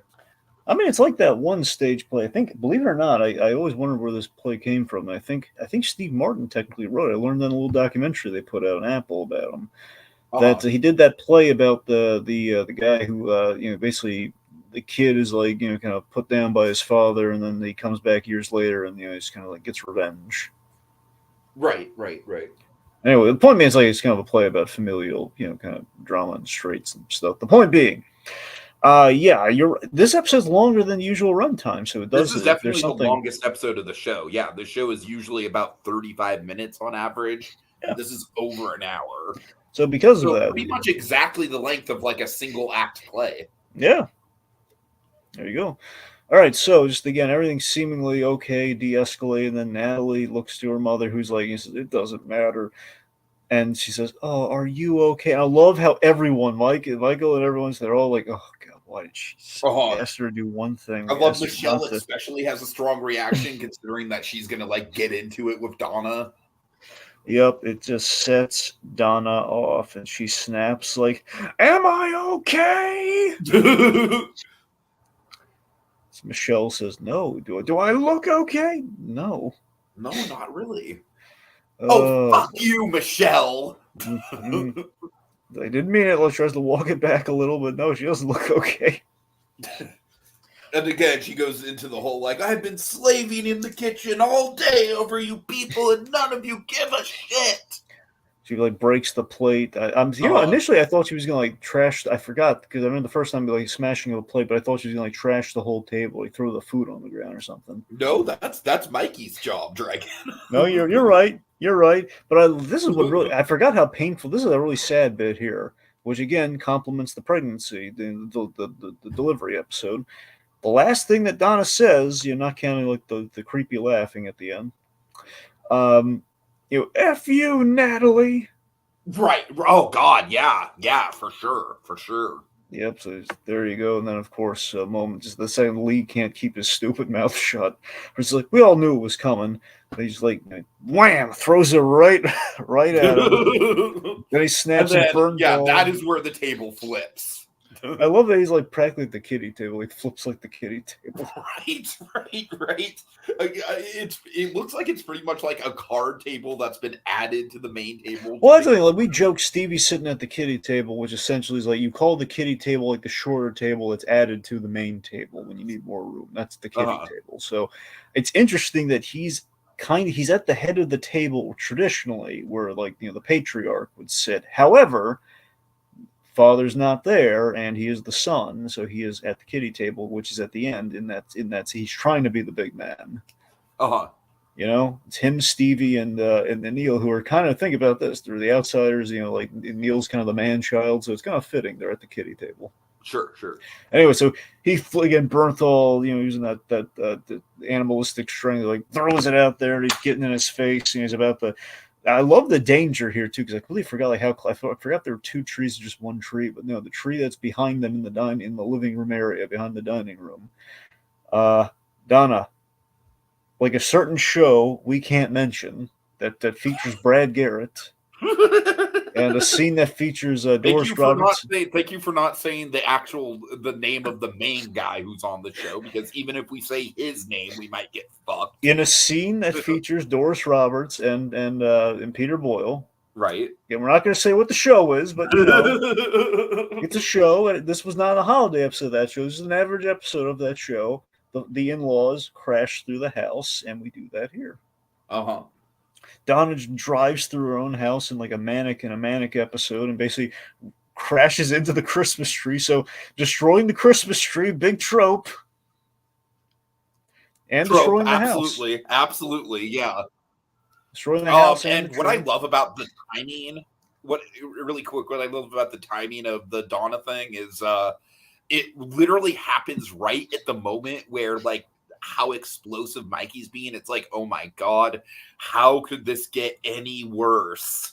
I mean, it's like that one stage play. I think, believe it or not, I always wondered where this play came from. I think Steve Martin technically wrote it. I learned that in a little documentary they put out on Apple about him. That he did that play about the guy who basically the kid is like kind of put down by his father, and then he comes back years later and he's kind of like gets revenge. Right. Anyway, the point being is like it's kind of a play about familial, kind of drama and straits and stuff. The point being, this episode's longer than the usual runtime, so it does. This is definitely the longest episode of the show. Yeah, the show is usually about 35 minutes on average. Yeah. This is over an hour. So because of that, pretty much exactly the length of like a single act play. Yeah. There you go. All right, so just again, everything's seemingly okay, de-escalated, and then Natalie looks to her mother, who's like, it doesn't matter. And she says, oh, are you okay? I love how everyone, Michael and everyone's, they're all like, oh, God, why did she ask her to do one thing? I love Michelle especially has a strong reaction considering that she's going to, like, get into it with Donna. Yep, it just sets Donna off, and she snaps like, am I okay? Michelle says, no. Do I look okay? No. No, not really. Fuck you, Michelle. I didn't mean it. She tries to walk it back a little, but no, she doesn't look okay. And again, she goes into the whole, like, I've been slaving in the kitchen all day over you people, and none of you give a shit. She like breaks the plate. Initially I thought she was gonna like trash. I forgot because I remember the first time like smashing a plate, but I thought she was gonna like trash the whole table, like throw the food on the ground or something. No, that's Mikey's job, Dragon. No, you're right. You're right. But this is what really I forgot how painful. This is a really sad bit here. which again complements the pregnancy, the delivery episode. The last thing that Donna says, you're not counting like the creepy laughing at the end. F you, Natalie. Right. Oh God. Yeah. Yeah. For sure. For sure. Yep. So there you go. And then of course, a moment just the second Lee can't keep his stupid mouth shut. It's like we all knew it was coming. But he's like, wham, throws it right at him. Then he snaps a burn ball. That is where the table flips. I love that he's like practically at the kiddie table. He flips like the kiddie table. Right. It looks like it's pretty much like a card table that's been added to the main table. Well, that's the thing. Like we joke, Stevie's sitting at the kiddie table, which essentially is like you call the kiddie table like the shorter table that's added to the main table when you need more room. That's the kiddie table. So it's interesting that he's at the head of the table traditionally, where like the patriarch would sit. However, father's not there, and he is the son, so he is at the kiddie table, which is at the end. In that he's trying to be the big man. It's him, Stevie, and Neil, who are kind of think about this. They're the outsiders. Like Neil's kind of the man child, so it's kind of fitting they're at the kiddie table. Sure. Anyway, so he again Bernthal, using that animalistic strength, like throws it out there. And he's getting in his face, and he's about to. I love the danger here too, because I completely forgot how I forgot there were two trees, just one tree, but no, the tree that's behind them in the living room area behind the dining room. Donna, like a certain show we can't mention that features Brad Garrett. And a scene that features Doris Roberts. Thank you for not saying the name of the main guy who's on the show, because even if we say his name, we might get fucked. In a scene that features Doris Roberts and Peter Boyle. Right. Yeah, we're not going to say what the show is, but it's a show. This was not a holiday episode of that show. This is an average episode of that show. The in-laws crash through the house, and we do that here. Donna drives through her own house in like a manic episode and basically crashes into the Christmas tree. So destroying the Christmas tree, big trope. And destroying the house. Absolutely, yeah. Destroying the house. And what I love about the timing, what I love about the timing of the Donna thing is it literally happens right at the moment where like how explosive Mikey's being. It's like, oh my God, how could this get any worse?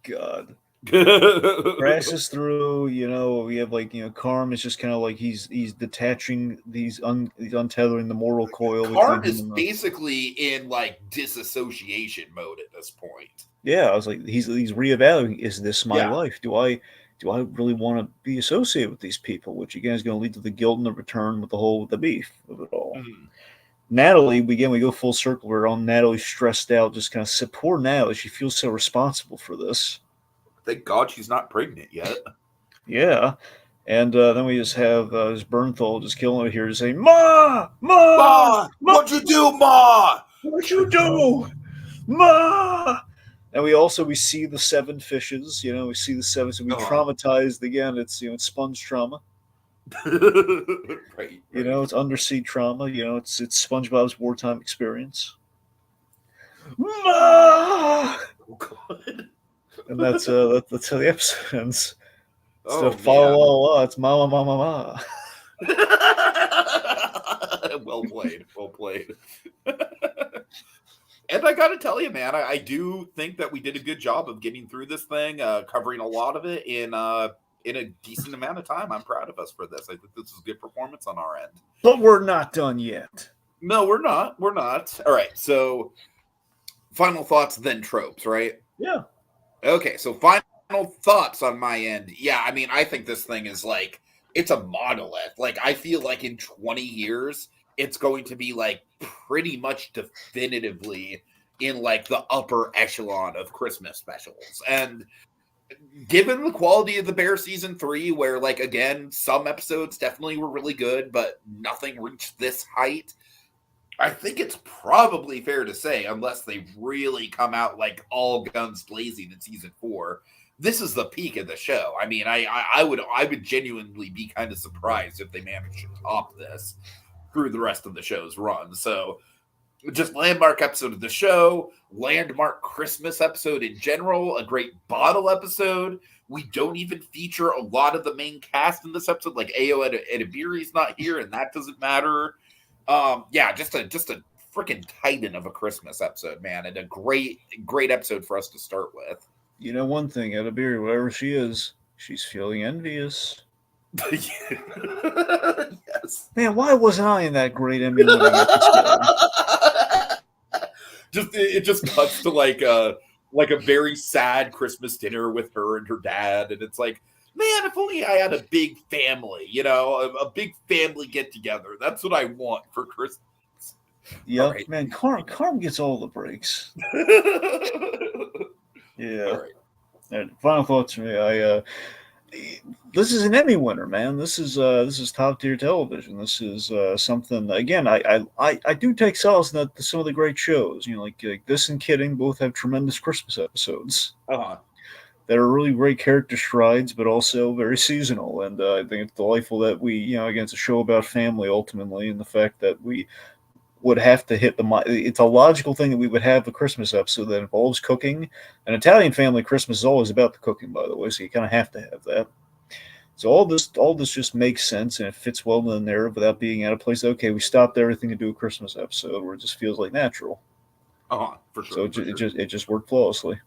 God. Crashes through, we have like, Carm is just kind of like he's detaching he's untethering the mortal coil. Carm is basically in like disassociation mode at this point. Yeah, I was like, he's reevaluating, is this my life? Do I really want to be associated with these people? Which again is going to lead to the guilt and the return with the beef of it all. Natalie, we go full circle. We're on Natalie stressed out, just kind of poor Natalie. She feels so responsible for this. Thank God she's not pregnant yet. Yeah. And then we just have this Bernthal just killing it here to say, Ma! What'd you do, Ma? What'd you do? Ma! And we see the seven fishes, we see the seven, so we traumatized again. It's sponge trauma. Right. It's undersea trauma. It's SpongeBob's wartime experience. Ma! Oh God. And that's how the episode ends. So follow, it's mama, mama, mama. Well played. And I got to tell you, man, I do think that we did a good job of getting through this thing, covering a lot of it in a decent amount of time. I'm proud of us for this. I think this is a good performance on our end. But we're not done yet. No, we're not. All right. So final thoughts, then tropes, right? Yeah. Okay. So final thoughts on my end. Yeah. I mean, I think this thing is like, it's a monolith. Like, I feel like in 20 years, it's going to be like pretty much definitively in like the upper echelon of Christmas specials. And given the quality of the Bear season 3, where like, again, some episodes definitely were really good, but nothing reached this height, I think it's probably fair to say, unless they really come out like all guns blazing in season 4, this is the peak of the show. I mean, I would genuinely be kind of surprised if they managed to top this through the rest of the show's run. So just landmark episode of the show, landmark Christmas episode in general, a great bottle episode. We don't even feature a lot of the main cast in this episode, like Ayo Edebiri's not here, and that doesn't matter. Just a freaking titan of a Christmas episode, man, and a great episode for us to start with. You know one thing, Edebiri, whatever she is, she's feeling envious. Yes. Man, why wasn't I in that great Emmy winning episode? It just cuts to like a very sad Christmas dinner with her and her dad, and it's like, man, if only I had a big family, a big family get together. That's what I want for Christmas. Yep, right. Man, Carm gets all the breaks. Yeah. All right. And final thoughts for me. This is an Emmy winner, man. This is top tier television. This is something. Again, I do take solace in that some of the great shows, like this and Kidding, both have tremendous Christmas episodes. That are really great character strides, but also very seasonal. And I think it's delightful that we, again, it's a show about family ultimately, and the fact that we would have to hit it's a logical thing that we would have a Christmas episode that involves cooking. An Italian family Christmas is always about the cooking, by the way, so you kind of have to have that. So all this just makes sense, and it fits well in the narrative without being out of place. Okay, we stopped everything to do a Christmas episode where it just feels like natural. For sure. So it just worked flawlessly.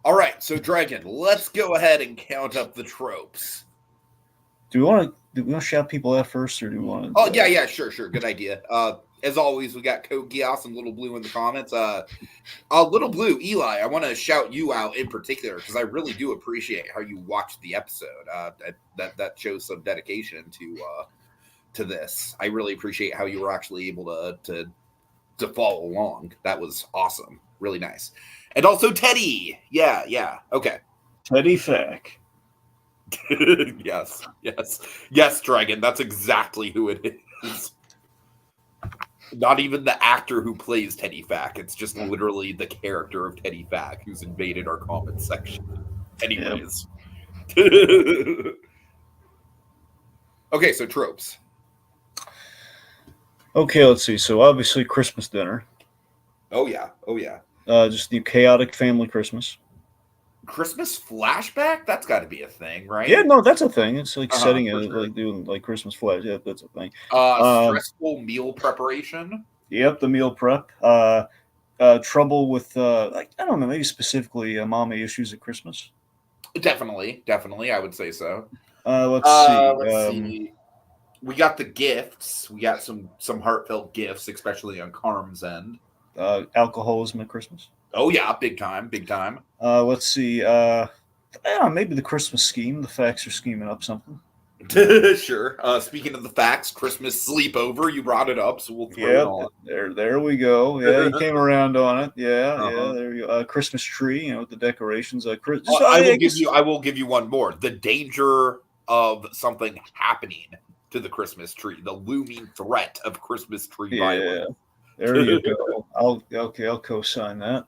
All right, so Dragon, let's go ahead and count up the tropes. Do we want to shout people out first, or do we want to? Oh, yeah, sure. Good idea. As always, we got Code Geass and Little Blue in the comments. Little Blue, Eli, I want to shout you out in particular because I really do appreciate how you watched the episode. That shows some dedication to this. I really appreciate how you were actually able to follow along. That was awesome. Really nice. And also Teddy. Yeah. Okay. Teddy Fack. Yes, Dragon. That's exactly who it is. Not even the actor who plays Teddy Fack. It's just literally the character of Teddy Fack who's invaded our comment section. Anyways. Yep. Okay, so tropes. Okay, let's see. So obviously Christmas dinner. Oh yeah. Just the chaotic family Christmas. Christmas flashback? That's got to be a thing, right? Yeah, no, that's a thing. It's like setting it, sure. Like doing like Christmas flash. Yeah, that's a thing. Stressful meal preparation. Yep, the meal prep. Trouble with I don't know, maybe specifically mommy issues at Christmas. Definitely, I would say so. Let's see. We got the gifts. We got some heartfelt gifts, especially on Carm's end. Alcoholism at Christmas. Oh yeah, big time. Let's see. I don't know, maybe the Christmas scheme. The facts are scheming up something. Sure. Speaking of the facts, Christmas sleepover. You brought it up, so we'll throw it on. There we go. Yeah, you came around on it. Yeah. There you go. Christmas tree. With the decorations. I will give you one more. The danger of something happening to the Christmas tree. The looming threat of Christmas tree violence. There you go. I'll co-sign that.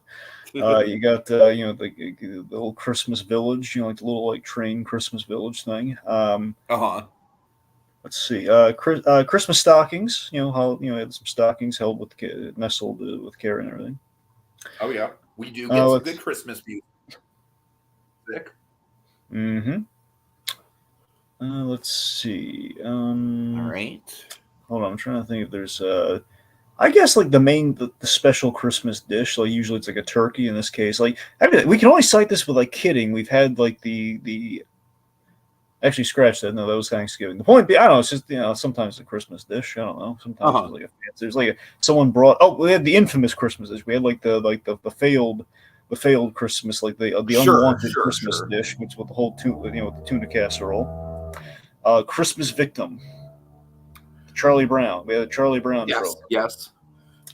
You got the whole Christmas village, like the little train Christmas village thing. Let's see. Christmas stockings. How had some stockings held with nestled with care and everything. Oh yeah, we do get some good Christmas music. Mm-hmm. Let's see. All right. Hold on, I'm trying to think if there's I guess the special Christmas dish, usually it's like a turkey in this case. We can only cite this with Kidding. We've had the actually scratch that. No, that was Thanksgiving. The point being, I don't know, it's just sometimes a Christmas dish. I don't know. Sometimes there's someone brought we had the infamous Christmas dish. We had the failed Christmas, the unwanted Christmas dish, which with the whole with the tuna casserole. Christmas victim. Charlie Brown. We had a Charlie Brown trope. Yes.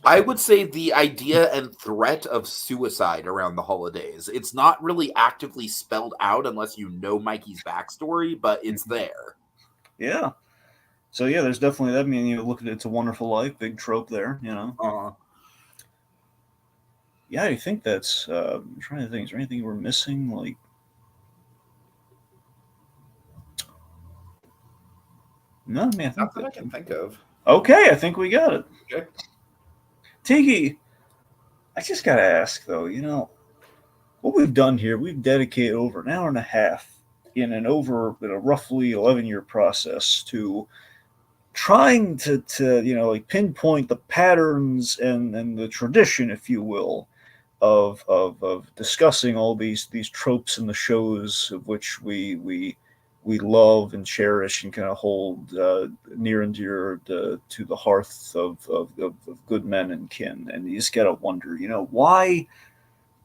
I would say the idea and threat of suicide around the holidays. It's not really actively spelled out unless you know Mikey's backstory, but it's there. Yeah. So yeah, there's definitely that. I mean, look at It's a Wonderful Life, big trope there. Yeah, I think that's. I'm trying to think. Is there anything we're missing? No, man. Not that I can think of. Okay, I think we got it. Okay. Tiki, I just gotta ask though, what we've done here, we've dedicated over an hour and a half in a roughly 11-year process to trying to like pinpoint the patterns and the tradition, if you will, of discussing all these tropes in the shows of which we love and cherish and kind of hold near and dear to the hearth of good men and kin. And you just gotta wonder, why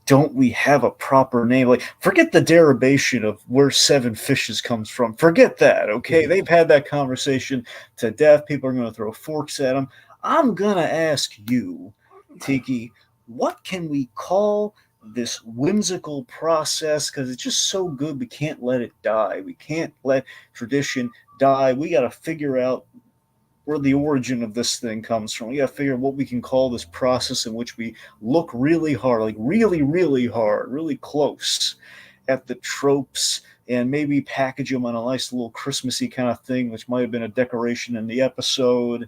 don't we have a proper name? Like, forget the derivation of where Seven Fishes comes from. Forget that, okay? They've had that conversation to death. People are going to throw forks at them. I'm going to ask you, Tiki, what can we call this whimsical process? Because it's just so good, we can't let it die. We can't let tradition die. We got to figure out where the origin of this thing comes from. We got to figure out what we can call this process in which we look really hard, like really, really hard, really close at the tropes, and maybe package them on a nice little Christmassy kind of thing, which might have been a decoration in the episode.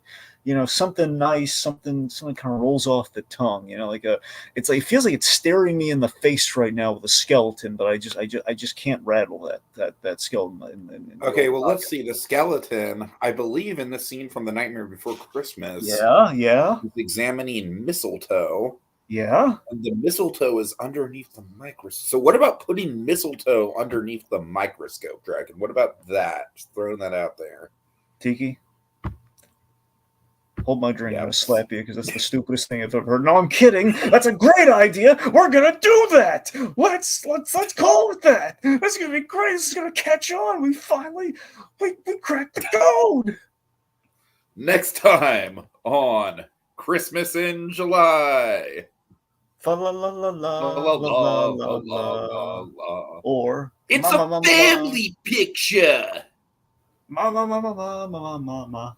Something nice, something kind of rolls off the tongue. It's like, it feels like it's staring me in the face right now with a skeleton, but I just can't rattle that skeleton. Okay, well, let's see. The skeleton, I believe, in the scene from The Nightmare Before Christmas, yeah, is examining mistletoe. Yeah. And the mistletoe is underneath the microscope. So what about putting mistletoe underneath the microscope, Dragon? What about that? Just throwing that out there. Tiki, hold my drink. I'm going to slap you because that's the stupidest thing I've ever heard. No, I'm kidding. That's a great idea. We're going to do that. Let's call it that. That's going to be great. This is going to catch on. We finally cracked the code. Next time on Christmas in July. Or it's a family picture. Mama.